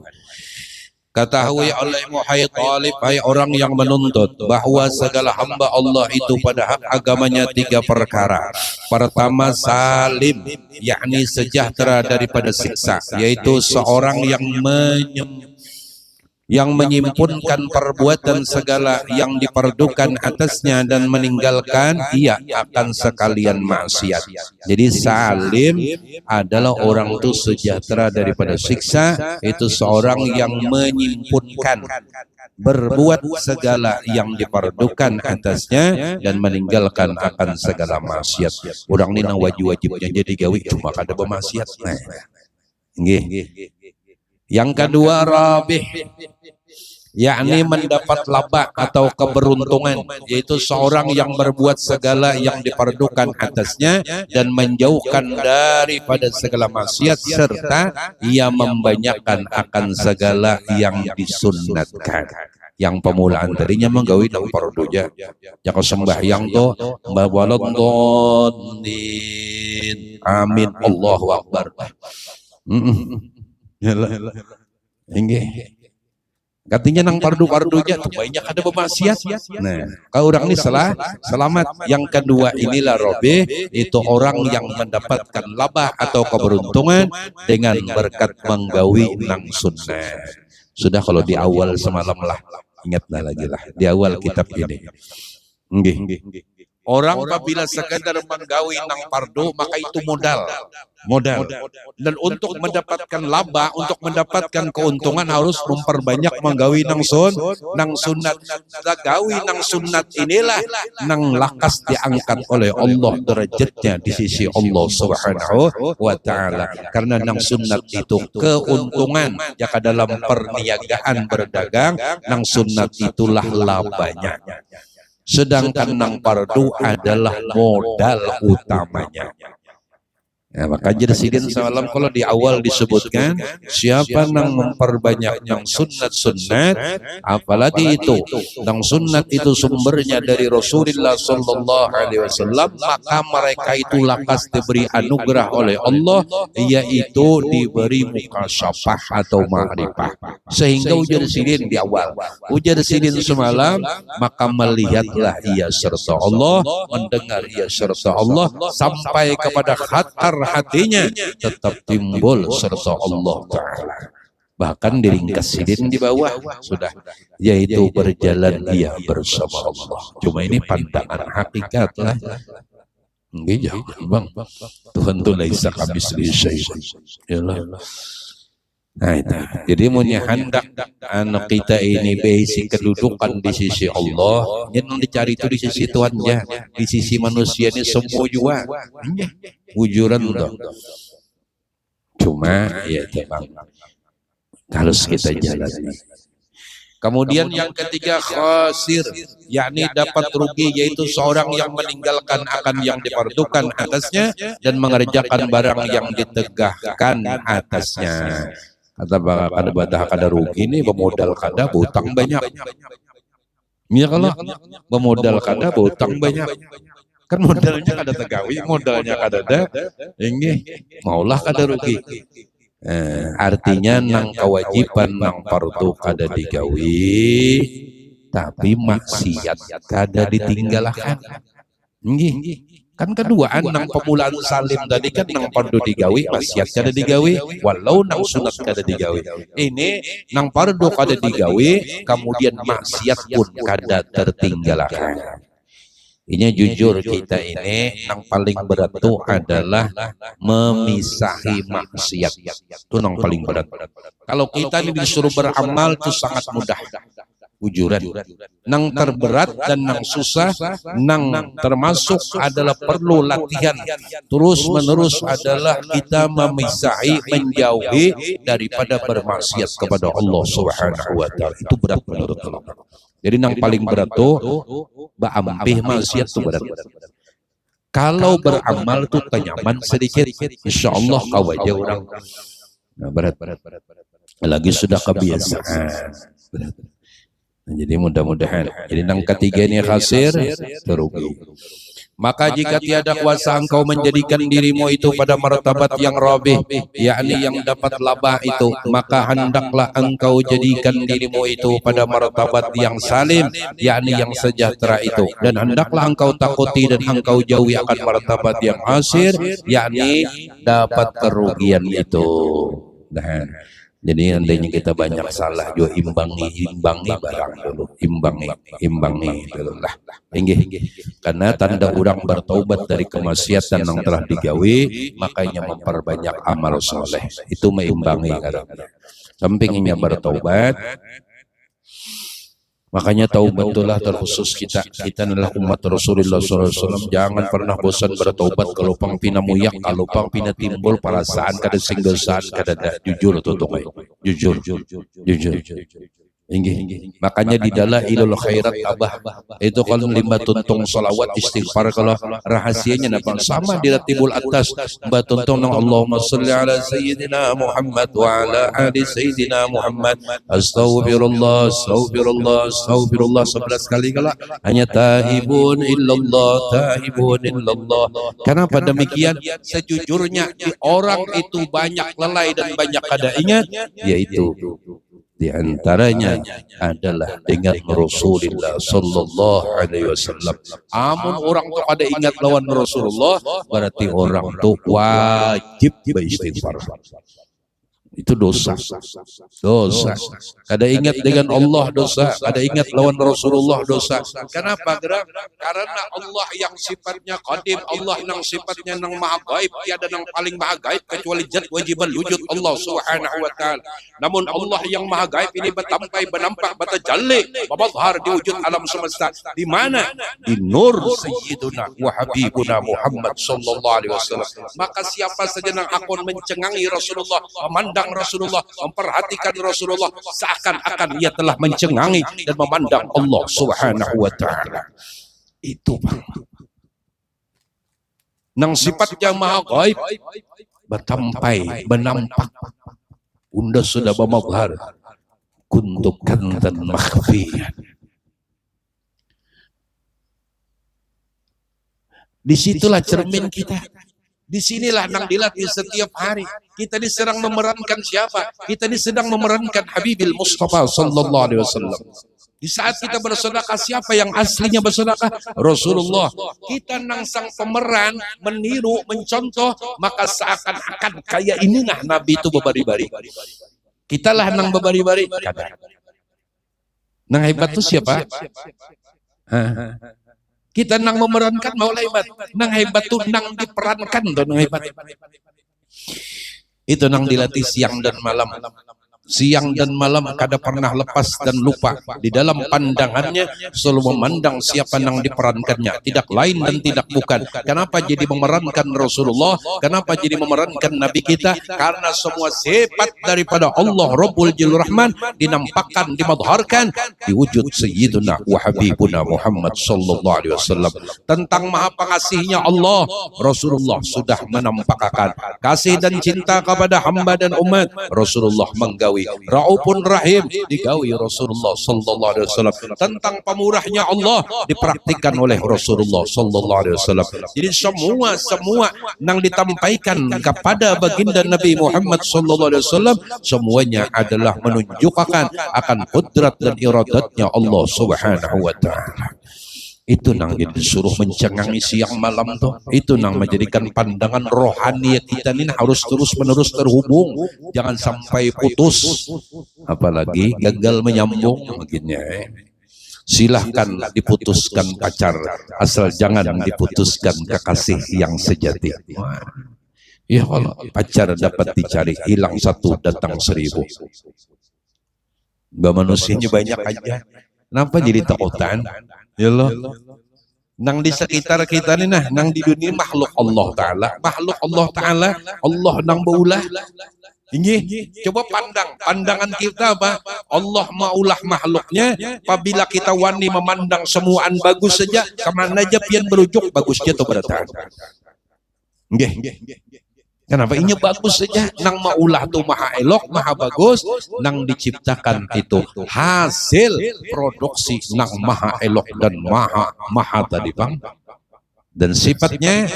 Ketahui olehmu hai talib, hai orang yang menuntut, bahwa segala hamba Allah itu pada hak agamanya tiga perkara. Pertama salim, yakni sejahtera daripada siksa, yaitu seorang yang menyimpunkan perbuatan segala yang diperdukan atasnya dan meninggalkan ia akan sekalian maksiat. Jadi salim adalah orang itu sejahtera daripada siksa, itu seorang yang menyimpunkan berbuat segala yang diperdukan atasnya dan meninggalkan akan segala maksiat. Orang ini nang wajib-wajibnya jadi gawi cuma kada bermaksiat. Nah, nggih. Yang kedua rabih, yakni mendapat laba atau keberuntungan, yaitu seorang yang berbuat segala yang diperdukan atasnya dan menjauhkan daripada segala maksiat, serta ia membanyakkan akan segala yang disunnatkan. Yang pemulaan tadinya menggawi nang parduja, jangan sembahyang to bawaladhdallin, amin Allahu akbar. Inggih. Katanya nang pardu-pardunya tuh banyak ada bermaksiat. Nah, kalau orang ini selamat. Yang kedua inilah robe, itu orang yang mendapatkan laba atau keberuntungan dengan berkat menggawi nang sunnah. Sudah kalau di awal semalam lah, ingatlah lagi lah di awal kitab ini. Inggih. Orang apabila sekadar menggawi nang pardu maka itu modal. Dan untuk mendapatkan laba, untuk mendapatkan keuntungan harus memperbanyak menggawi nang sunat. Gawi nang sunat inilah nang lakas diangkat oleh Allah derajatnya di sisi Allah Subhanahu wa Ta'ala. Karena nang sunat itu keuntungan jika dalam perniagaan berdagang, nang sunat itulah labanya. Sedangkan nang pardu adalah modal utamanya. Ya, maka Jersidin semalam kalau di awal disebutkan siapa nang memperbanyak yang sunnat-sunnat, apalagi itu nang sunnat itu sumbernya dari Rasulullah sallallahu alaihi wasallam, maka mereka itu lakas diberi anugerah oleh Allah, yaitu diberi mukasyafah atau ma'rifah. Sehingga ujar sidin di awal, ujar sidin semalam, maka melihatlah ia serta Allah, mendengar ia serta Allah, sampai kepada hatinya tetap timbul serta Allah Ta'ala. Bahkan diringkas sidin di bawah sudah, yaitu berjalan ia bersama Allah. Cuma ini pandangan hakikat lah. Enggak jauh bang. Tuhan tu laisa kamitslihi syai'un. Yalah. Nah itu. Jadi punya hendak anak kita ini basic kedudukan di sisi Allah, yang dicari itu di sisi Tuhannya, di sisi manusia ini semua juga wujuran tuh. Cuma ya bang, harus kita jalani. Kemudian yang ketiga khasir, yakni dapat rugi, yaitu seorang yang meninggalkan akan yang difardukan atasnya dan mengerjakan barang yang ditegahkan atasnya. Kata kada badah kada rugi ini bermodal kada butang banyak. Ya kalau bermodal kada butang banyak. Kan modalnya kada tegawi, modalnya kada ada, ini maulah kada rugi. Artinya nang kewajiban nang fardu kada digawi, tapi maksiat kada ditinggalkan. Nggih. Kan keduaan nang pemulaan salim tadi kan nang fardu digawi, maksiat kada digawi, walau nang sunat kada digawi. Ini nang fardu kada digawi, kemudian maksiat pun kada tertinggalkan. Ini jujur kita ini yang paling berat itu adalah memisahi maksiat. Itu yang paling berat. Kalau kita ini disuruh beramal itu sangat mudah. Ujuran. Nang terberat dan nang susah, nang termasuk adalah perlu latihan. Terus menerus adalah kita memisahi, menjauhi daripada bermaksiat kepada Allah Subhanahu wa taala. Itu berat menurut Allah. Jadi nang paling berat tuh baampih maksiat tuh berat. Kalau beramal tuh kenyaman sedikit, insya Allah kau aja orang. Nah, berat. Lagi sudah kebiasaan. Berat. Nah, jadi mudah-mudahan. Jadi nang ketiga ini khasir, terugi. Maka jika tiada kuasa engkau menjadikan dirimu itu pada martabat yang rabih, yakni yang dapat laba itu, maka hendaklah engkau jadikan dirimu itu pada martabat yang salim, yakni yang sejahtera itu, dan hendaklah engkau takuti dan engkau jauhi akan martabat yang asir, yakni dapat kerugian itu. Nah, jadi andainya kita banyak salah, jo imbangi barang dulu, imbangi dulu lah. Inggih. Karena tanda orang bertaubat dari kemaksiatan yang telah digawi, makanya memperbanyak amal soleh. Itu meimbangi karena sampingnya bertaubat. Makanya taubat itulah terkhusus kita adalah umat Rasulullah SAW. Jangan pernah bosan bertaubat. Kalau pang pinamuyak, kalau pang pinatimbul perasaan kada singgosaan kada jujur tutukai. Jujur. Makanya di dalam ilul khairat abah itu kalau 5 tuntung salawat istighfar, kalau rahasianya apa sama di ratibul atas tuntung nang Allahumma sholli ala sayyidina Muhammad wa ala ali sayyidina Muhammad astaghfirullah 11 kali kalau hanya taibun illallah. Kenapa demikian? Sejujurnya di orang itu banyak lalai dan banyak kada ingat, yaitu di antaranya adalah dengan Rasulullah sallallahu alaihi wasallam. Amun orang tu ada ingat lawan Rasulullah, berarti orang tu wajib beristighfar. Itu dosa. Kada ingat dengan Allah dosa, kada ingat lawan Rasulullah dosa. Kenapa? Karena Allah yang sifatnya qadim, Allah yang sifatnya nang maha gaib, tiada nang paling maha gaib kecuali zat wajibal wujud Allah Subhanahu wa taala. Namun Allah yang maha gaib ini bertampai, benampak, batajalli, babadhar di wujud alam semesta. Di mana? Di nur sayyiduna wa habibuna Muhammad sallallahu alaihi wasallam. Maka siapa saja yang akan mencengangi Rasulullah, memandang Rasulullah, memperhatikan Rasulullah, seakan-akan ia telah mencengangi dan memandang Allah Subhanahu wa taala. Itu Bang. Nang sifatnya maha gaib, bertampai, benampak. Unda sudah bermazhar kuntukan dan makhfiyan. Disitulah cermin kita. Disinilah nang dilatih setiap hari. Kita diserang memerankan siapa? Kita sedang memerankan Habibil Mustafa sallallahu alaihi wasallam. Di saat kita bersedekah, siapa yang aslinya bersedekah? Rasulullah. Kita nang sang pemeran, meniru, mencontoh, maka seakan-akan kayak inilah Nabi itu berbari-bari. Kitalah nang berbari-bari. Nang hebat itu siapa? Kita nang memerankan mau hebat, nang hebat tuh nang diperankan tuh nang hebat. Itu nang dilatih siang dan malam. siang dan malam kada pernah lepas dan lupa di dalam pandangannya selalu memandang siapa yang diperankannya, tidak lain dan tidak bukan. Kenapa jadi memerankan Rasulullah? Kenapa jadi memerankan Nabi kita? Karena semua sifat daripada Allah Rabbul Jalil Rahman dinampakkan, dimadharkan di wujud Sayyiduna wa Habibuna Muhammad sallallahu alaihi wasallam. Tentang maha pengasihnya Allah, Rasulullah sudah menampakkan kasih dan cinta kepada hamba dan umat. Rasulullah menggawi Raufun Rahim, digawi Rasulullah sallallahu alaihi wasallam. Tentang pemurahnya Allah dipraktikkan oleh Rasulullah sallallahu alaihi wasallam. Jadi semua yang ditampaikan kepada baginda Nabi Muhammad sallallahu alaihi wasallam semuanya adalah menunjukkan akan kudrat dan iradatnya Allah Subhanahu wa taala. Itu nang disuruh mencengangi siang malam tuh. Itu nang menjadikan pandangan rohani kita ini harus terus menerus terhubung, jangan sampai putus, apalagi gagal menyambung begini. Silahkan diputuskan pacar, asal jangan diputuskan kekasih yang sejati. Ya kalau pacar dapat dicari, hilang satu datang 1000. Manusianya banyak aja. Kenapa jadi takutan? Ya Allah, nang di sekitar kita ni nang di dunia makhluk Allah Ta'ala, Allah nang baulah. Ini coba pandangan kita apa? Allah maulah makhluknya. Apabila kita wani memandang semuaan bagus saja, kemana aja pian berujuk bagusnya tu beratan. Kenapa ini bagus saja? Nang maulah tu maha elok, maha bagus. Nang diciptakan itu hasil produksi nang maha elok dan maha tadi bang. Dan sifatnya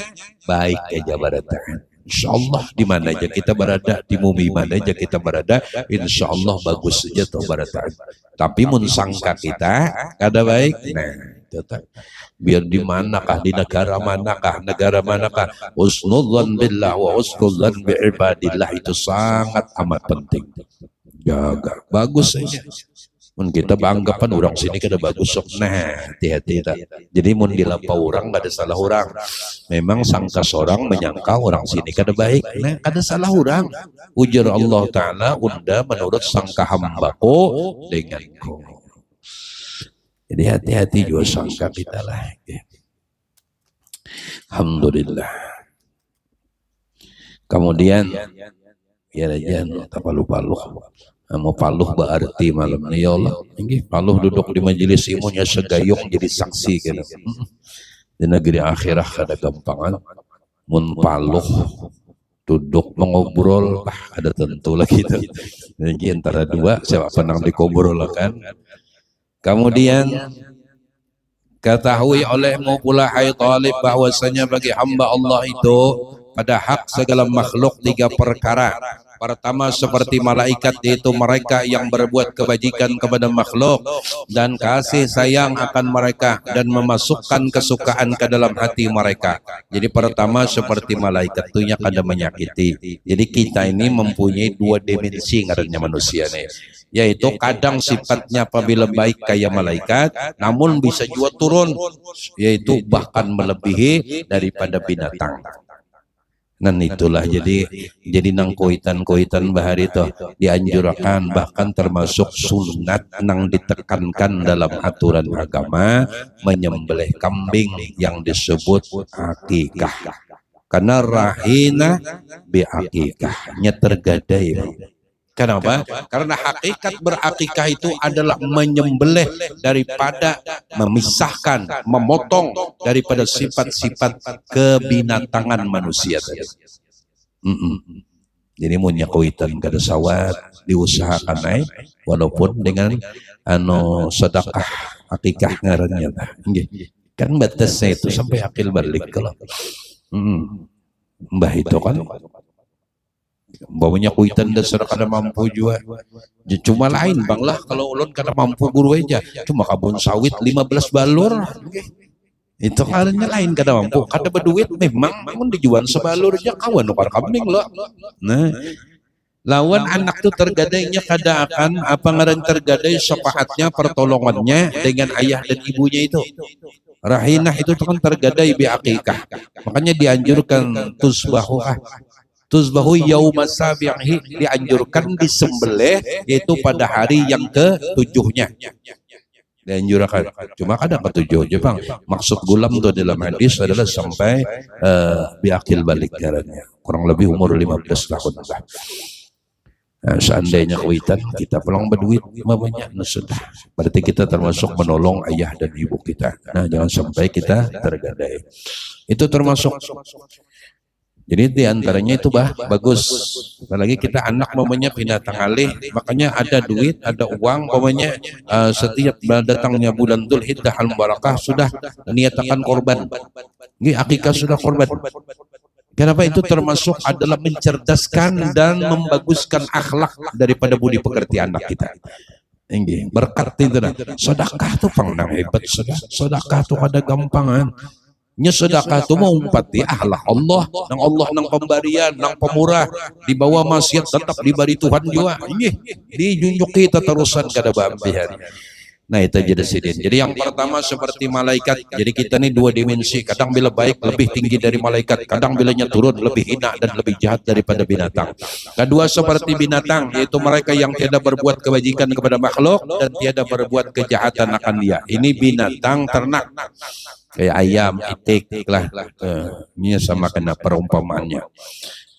baik aja beratan. Insyaallah di mana aja kita berada, di bumi mana aja kita berada, insyaallah bagus saja tu beratan. Tapi mun sangka kita kada baik, nah biar di manakah, di negara manakah, husnudzan billah wa husnudzan bi ibadillah itu sangat amat penting. Jaga bagus saja. Mun kita beranggapan orang sini kada bagus sok, nah hati-hati tak. Jadi mun dilampau orang kada salah orang. Memang sangka seorang menyangka orang sini kada baik, nah kada salah orang. Ujar Allah Ta'ala, unda menurut sangka hambaku denganku. Jadi hati-hati juga sangka kita lah. Alhamdulillah. Kemudian ya jangan tak paluh-paluh. Mau paluh berarti malam ni ya Allah. Paluh duduk di majelis ilmunya segayung jadi saksi gitu. Di negeri akhirah kada gampangan. Mun paluh duduk mengobrol ada tentu lagi itu. Jadi antara dua siapa penang dikobrolkan. Kemudian ketahui olehmu pula hai talib bahwasanya bagi hamba Allah itu pada hak segala makhluk 3 perkara. Pertama seperti malaikat, yaitu mereka yang berbuat kebajikan kepada makhluk dan kasih sayang akan mereka dan memasukkan kesukaan ke dalam hati mereka. Jadi pertama seperti malaikat itu yang kada menyakiti. Jadi kita ini mempunyai 2 dimensi ngarannya manusia nih. Yaitu kadang sifatnya apabila baik kayak malaikat, namun bisa juga turun, yaitu bahkan melebihi daripada binatang. Dan itulah jadi nang koitan bahari itu dianjurkan, bahkan termasuk sunat nang ditekankan dalam aturan agama menyembelih kambing yang disebut akikah. Karena rahina bi akikahnya tergadai. Kenapa? Karena hakikat berakikah itu adalah menyembelih daripada memisahkan, memotong daripada sifat-sifat kebinatangan manusia tadi. Jadi munnya kuitan kada sawat diusahakan naik walaupun dengan sedekah akikah ngarannya. Kan batasnya itu sampai akil balik kalau. Mbah itu kan bawanya kuitan dan sudah kada mampu juga. Cuma lain bang lah kalau ulun kada mampu guru aja. Cuma kabun sawit 15 balur. Itu karena lain kada mampu. Kada berduit memang dijual sebalur aja kawan nukar kambing loh. Nah, lawan anak tu tergadainya kada akan apa ngaran tergadai syafaatnya pertolongannya dengan ayah dan ibunya itu. Rahinah itu kan tergadai bi akikah. Makanya dianjurkan tusbahu Tuzbahu yauma sabihi, dianjurkan disembelih yaitu pada hari yang ke-7-nya. Dianjurkan. Cuma kadang ke-7 aja Bang. Maksud gulam itu dalam hadis adalah sampai biakil balik jalannya. Kurang lebih umur 15 tahun lah. Nah, seandainya kawitan kita pulang berduit mamanya, nah sudah. Berarti kita termasuk menolong ayah dan ibu kita. Nah, jangan sampai kita tergadai. Itu termasuk. Jadi diantaranya itu bagus. Apalagi kita anak mamanya binatang alih, makanya ada duit, ada uang mamanya setiap datangnya bulan Dzulhijjah al-Mubarakah sudah niatakan korban. Ini akikah sudah korban. Kenapa? Itu termasuk adalah mencerdaskan dan membaguskan akhlak daripada budi pekerti anak kita. Ini berkat itu dah. Sedekah tu pangdang hebat sudah. Sedekah tu kada gampangan. Nya sedekah tu mau umpati akhlak Allah, nang Allah nang pemberian, nang pemurah, di bawah maksiat tetap diberi Tuhan juga. Ini dijunjuk kita terusan kada bambihan. Nah itu jadi sidin. Jadi yang pertama seperti malaikat. Jadi kita ini dua dimensi. Kadang bila baik lebih tinggi dari malaikat. Kadang bilanya turun lebih hina dan lebih jahat daripada binatang. Kedua seperti binatang. Yaitu mereka yang tiada berbuat kebajikan kepada makhluk. Dan tiada berbuat kejahatan akan dia. Ini binatang ternak. Kayak ayam, itik lah. Ini sama kena perumpamaannya.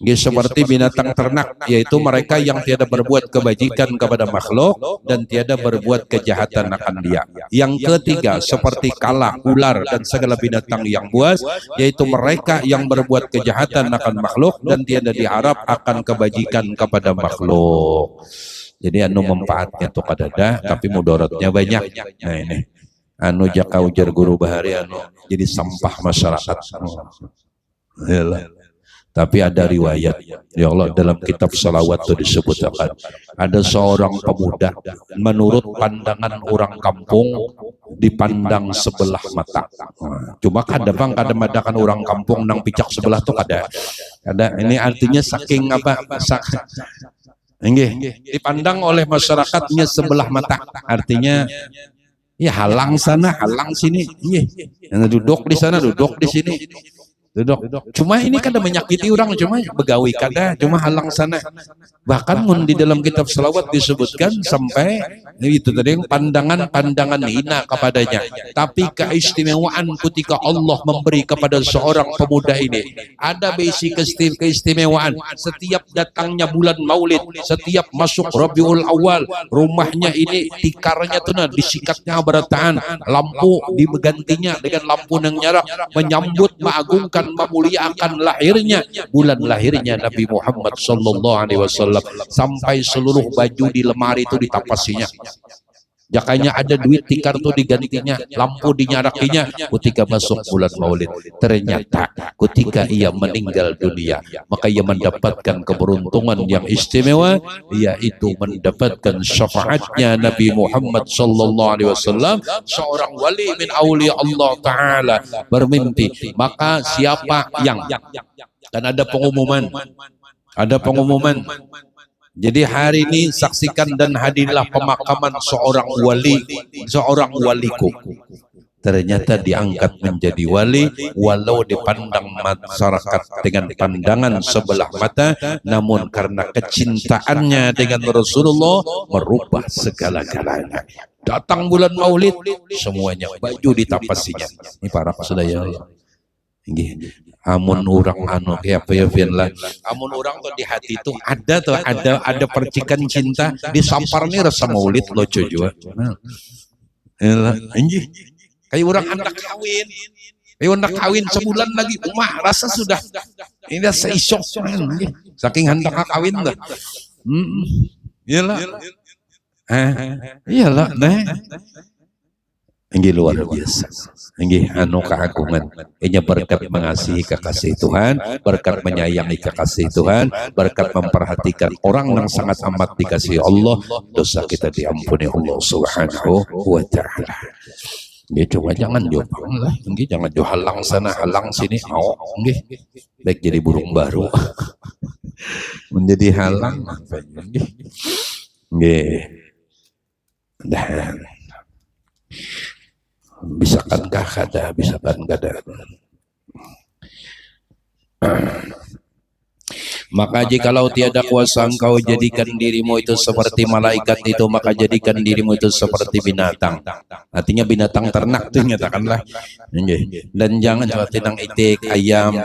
Seperti binatang ternak, yaitu mereka yang tiada berbuat kebajikan kepada makhluk dan tiada berbuat kejahatan akan dia. Yang ketiga seperti kala, ular dan segala binatang yang buas, yaitu mereka yang berbuat kejahatan akan makhluk dan tiada diharap akan kebajikan kepada makhluk. Jadi anu manfaatnya tu kadada, tapi mudaratnya banyak. Nah ini anu jaka ujar guru bahari anu jadi sampah masyarakat. Yalah. Tapi ada riwayat, ya Allah, dalam kitab salawat itu disebutkan ada seorang pemuda menurut pandangan orang kampung dipandang sebelah mata. Cuma kadang madakan orang kampung nang picak sebelah tuh ada. Ini artinya saking apa? Dipandang oleh masyarakatnya sebelah mata. Artinya ya halang sana, halang sini. Duduk di sana, duduk di sini. Duduk. Cuma ini kada menyakiti orang, cuma begawi kada, cuma halang sana. Bahkan di dalam kitab selawat disebutkan sampai itu tadi pandangan-pandangan hina kepadanya. Tapi keistimewaan ketika Allah memberi kepada seorang pemuda ini, ada basic keistimewaan. Setiap datangnya bulan Maulid, setiap masuk Rabiul Awal, rumahnya ini tikarnya tuh disikatnya berataan, lampu digantinya dengan lampu yang nyarak, menyambut, mengagungkan, memuliakan lahirnya bulan lahirnya Nabi Muhammad sallallahu alaihi wasallam, sampai seluruh baju di lemari itu ditapasinya. Jakanya ada duit tikar tuh digantinya, lampu dinyarakinya ketika masuk bulan Maulid. Ternyata ketika ia meninggal dunia, maka ia mendapatkan keberuntungan yang istimewa, yaitu mendapatkan syafaatnya Nabi Muhammad sallallahu alaihi wasallam, seorang wali min aulia Allah taala bermimpi. Maka siapa yang, dan ada pengumuman. Jadi hari ini saksikan dan hadirlah pemakaman seorang waliku. Ternyata diangkat menjadi wali, walau dipandang masyarakat dengan pandangan sebelah mata, namun karena kecintaannya dengan Rasulullah merubah segala-galanya. Datang bulan Maulid, semuanya baju ditapasinya. Ini para saudara. Amun orang anu kayak apa ya lah. Amun orang tuh di hati itu ada percikan cinta, disampar nih rasa Maulid lo juga. Kayak orang hendak kawin, sebulan lagi umah rasa sudah ini seisok saking hendak kawin dah. Iyalah nah. Ini luar biasa. Ini anu keagungan. Ini berkat mengasihi kekasih Tuhan, berkat menyayangi kekasih Tuhan, berkat memperhatikan orang yang sangat amat dikasihi Allah, dosa kita diampuni Allah Subhanahu wa taala. Nggih, cuma jangan jopang lah. Nggih, jangan jo halang sana, halang sini. Oh, nggih. Baik jadi burung baru. Menjadi halang. Nggih. Nggih. Dan bisakankah kada, bisakan kada. Maka jikalau tiada kuasa engkau jadikan dirimu itu seperti malaikat itu, maka jadikan dirimu itu seperti binatang. Artinya binatang ternak itu nyatakanlah. Dan jangan tinang itik, ayam.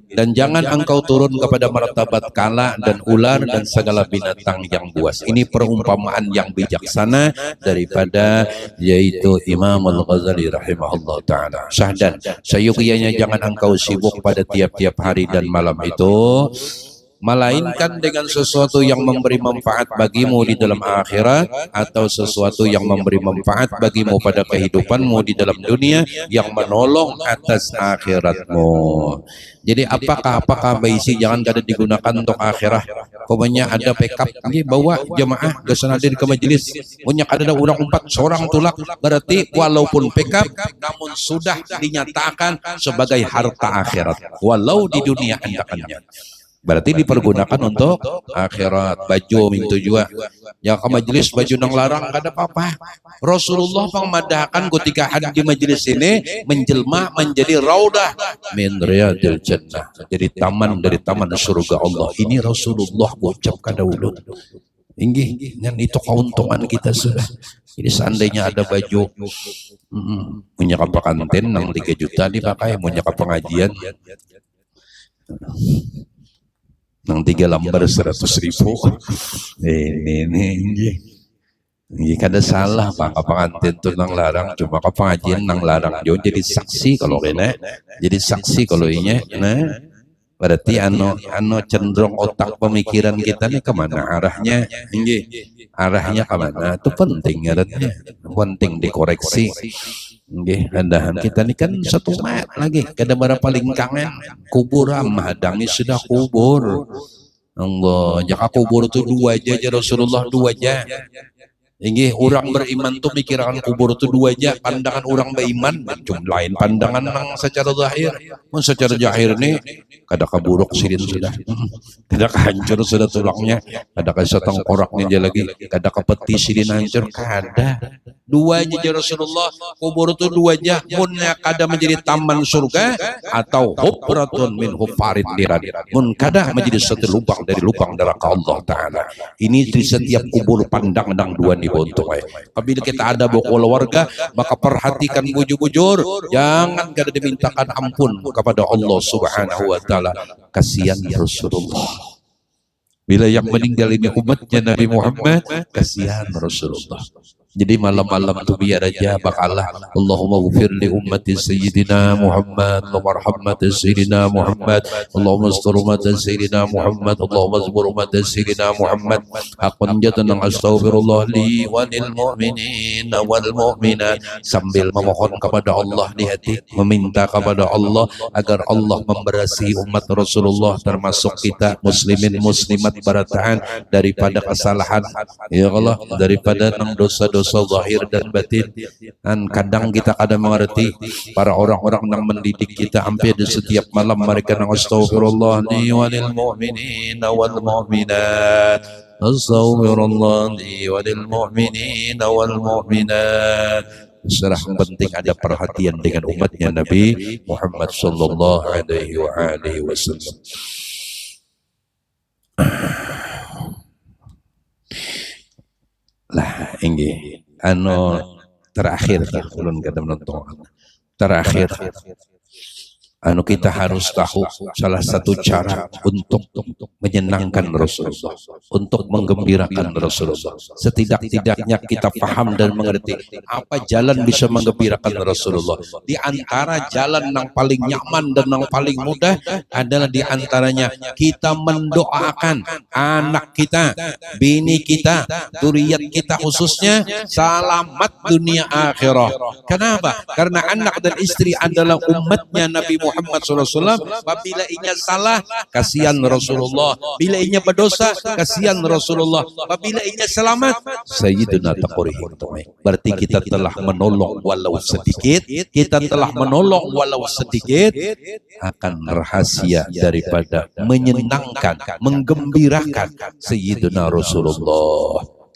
Dan jangan engkau turun kepada martabat kala dan ular dan segala binatang yang buas. Ini perumpamaan yang bijaksana daripada yaitu Imam Al-Ghazali rahimahullah ta'ala. Syahdan, sayuqiyanya jangan engkau sibuk pada tiap-tiap hari dan malam itu, melainkan dengan sesuatu yang memberi manfaat bagimu di dalam akhirat, atau sesuatu yang memberi manfaat bagimu pada kehidupanmu di dalam dunia, yang menolong atas akhiratmu. Jadi apakah baisi jangan kada digunakan untuk akhirat. Pokoknya ada backup ini, bawa jemaah ke sana hadir ke majelis. Punya ada orang 4 seorang tulak, berarti walaupun backup namun sudah dinyatakan sebagai harta akhirat walau di dunia hendaknya. Berarti dipergunakan untuk akhirat. Baju mintu juga yang ke majelis baju nang larang kada apa-apa. Rasulullah pangmadahkan ketika hadir di majelis ini menjelma menjadi raudah min riyadil jannah, jadi taman dari taman surga Allah. Ini Rasulullah ucap kada ulun. Inggih, dan itu keuntungan kita sudah. Jadi seandainya ada baju punya kantin nang 3 juta dipakai, punya pengajian nang 3 lembar 100.000. Ini kada salah pak pengantin tuh nang larang, cuma ke pengajian nang larang jo jadi saksi kalau kena, jadi saksi kalau inya. Nah berarti cenderung otak pemikiran kita nih kemana arahnya, arahnya kemana itu penting arahnya, penting dikoreksi. Handahan kita ini kan satu mat lagi, kada berapa lingkangan kubur mahadangi sudah kubur. Allah, jaka kubur itu 2 aja Rasulullah 2 aja. Inggih, orang beriman tuh mikiran kubur itu 2 aja, pandangan orang beriman lain pandangan nang secara zahir. Mun secara zahir nih kada kaburuk sirin sudah. Kada hancur sudah tulangnya, kada kasatang koraknya aja lagi, kada kepeti sirin hancur kada. 2 aja Rasulullah, kubur itu 2 aja, mun kada menjadi taman surga atau hufratun min hufarid niran. Mun kada menjadi satu lubang dari lubang neraka Allah taala. Ini di setiap kubur pandang nang 2 nih bontok. Apabila kita ada keluarga, maka perhatikan bujur-bujur, jangan kada dimintakan ampun kepada Allah Subhanahu wa taala. Kasihan Rasulullah. Bila yang meninggal ini umatnya Nabi Muhammad, kasihan Rasulullah. Jadi malam-malam tu biar aja bakalah Allahumma ghfir li ummati sayyidina Muhammad wa marhamati sayyidina Muhammad, Allahumma astur ummati sayyidina Muhammad, Allahumma asbur ummati sayyidina Muhammad. Hakun jatan astaghfirullah li wa lil mu'minin wal mu'minat, sambil memohon kepada Allah di hati, meminta kepada Allah agar Allah memberasi umat Rasulullah termasuk kita muslimin muslimat barataan daripada kesalahan ya Allah, daripada dosa-dosa zahir dan batin. Dan kadang kita kada mengerti para orang-orang yang mendidik kita hampir di setiap malam mereka nang astagfirullah li walil mu'minin wal mu'minat, astagfirullah li walil mu'minin wal mu'minat. Serah penting ada perhatian dengan umatnya Nabi Muhammad sallallahu alaihi wa alihi wasallam. Lah ini terakhir ulun kada menonton terakhir kita harus tahu salah satu cara untuk menyenangkan Rasulullah, untuk menggembirakan Rasulullah. Setidak-tidaknya kita paham dan mengerti apa jalan bisa menggembirakan Rasulullah. Di antara jalan yang paling nyaman dan yang paling mudah adalah di antaranya kita mendoakan anak kita, bini kita, zuriat kita khususnya selamat dunia akhirat. Kenapa? Karena anak dan istri adalah umatnya Nabi Muhammad SAW. Bila inya salah, kasihan Rasulullah. Bila inya berdosa, kasihan Rasulullah. Bila inya selamat, Sayyiduna Taqurihim. Berarti kita telah menolong walau sedikit, kita telah menolong walau sedikit akan rahasia daripada menyenangkan, menggembirakan Sayyiduna Rasulullah.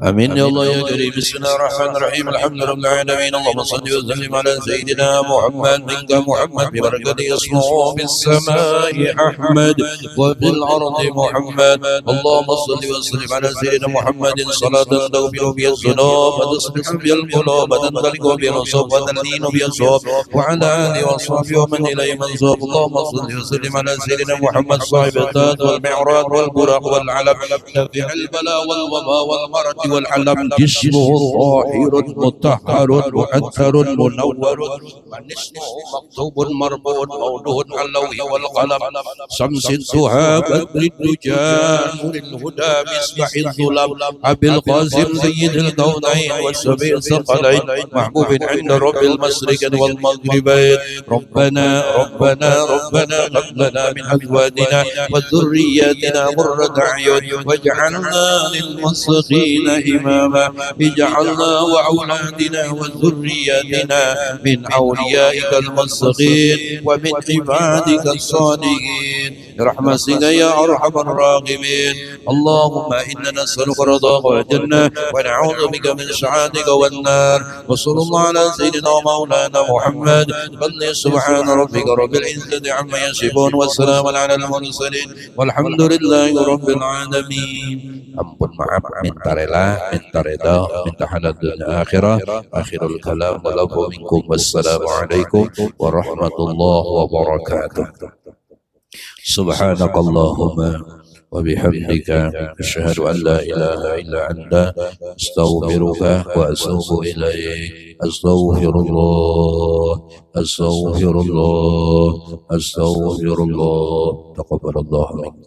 آمين يا الله يا كريم. بسم الله الرحمن الرحيم. الحمد لله رب العالمين. اللهم صل وسلم على سيدنا محمد. منك محمد ببركة اسمه في السماء أحمد وفي الأرض محمد. اللهم صل وسلم على سيدنا محمد صلاة تغفر بها الذنوب وتصلح بها القلوب وتنطلق بها الأصوات وتلين بها الصواب وعلى آله وصحبه ومن إليه منسوب. اللهم صل وسلم على سيدنا محمد صاحب التاج والمعراج والبراق والعلم دافع البلاء والوباء والمرض والعلم جسمه طاهر مطهر مؤثر منور ونسمه مكتوب مربوط موضوع اللوح والقلم شمس الضحى بدر الدجى نور الهدى مصباح الظلام أبي القاسم سيد الكونين والسبيل الثقلين محبوب عند رب المشرق والمغربين. ربنا هب لنا من أزواجنا وذرياتنا قرة أعين واجعلنا للمتقين إماما. اجعلنا وأولادنا وذرياتنا من أوليائك المتقين ومن عبادك الصالحين برحمتك يا أرحم الراحمين. اللهم إنا نسألك رضاك والجنة ونعوذ بك من سعادك والنار. وصلى الله على سيدنا ومولانا محمد. بل سبحان ربك رب العزة عما يصفون والسلام على المرسلين والحمد لله رب العالمين. Ampun maaf, minta rela, minta reda, minta halal dunia akhirat. Akhirul kalam walafu minkum. Wassalamualaikum warahmatullahi wabarakatuh. Subhanakallahumma wa bihamdika asyhadu an la ilaha illa anta astaghfiruka wa atubu ilaik. Astaghfirullah. Taqabbalallahu minkum.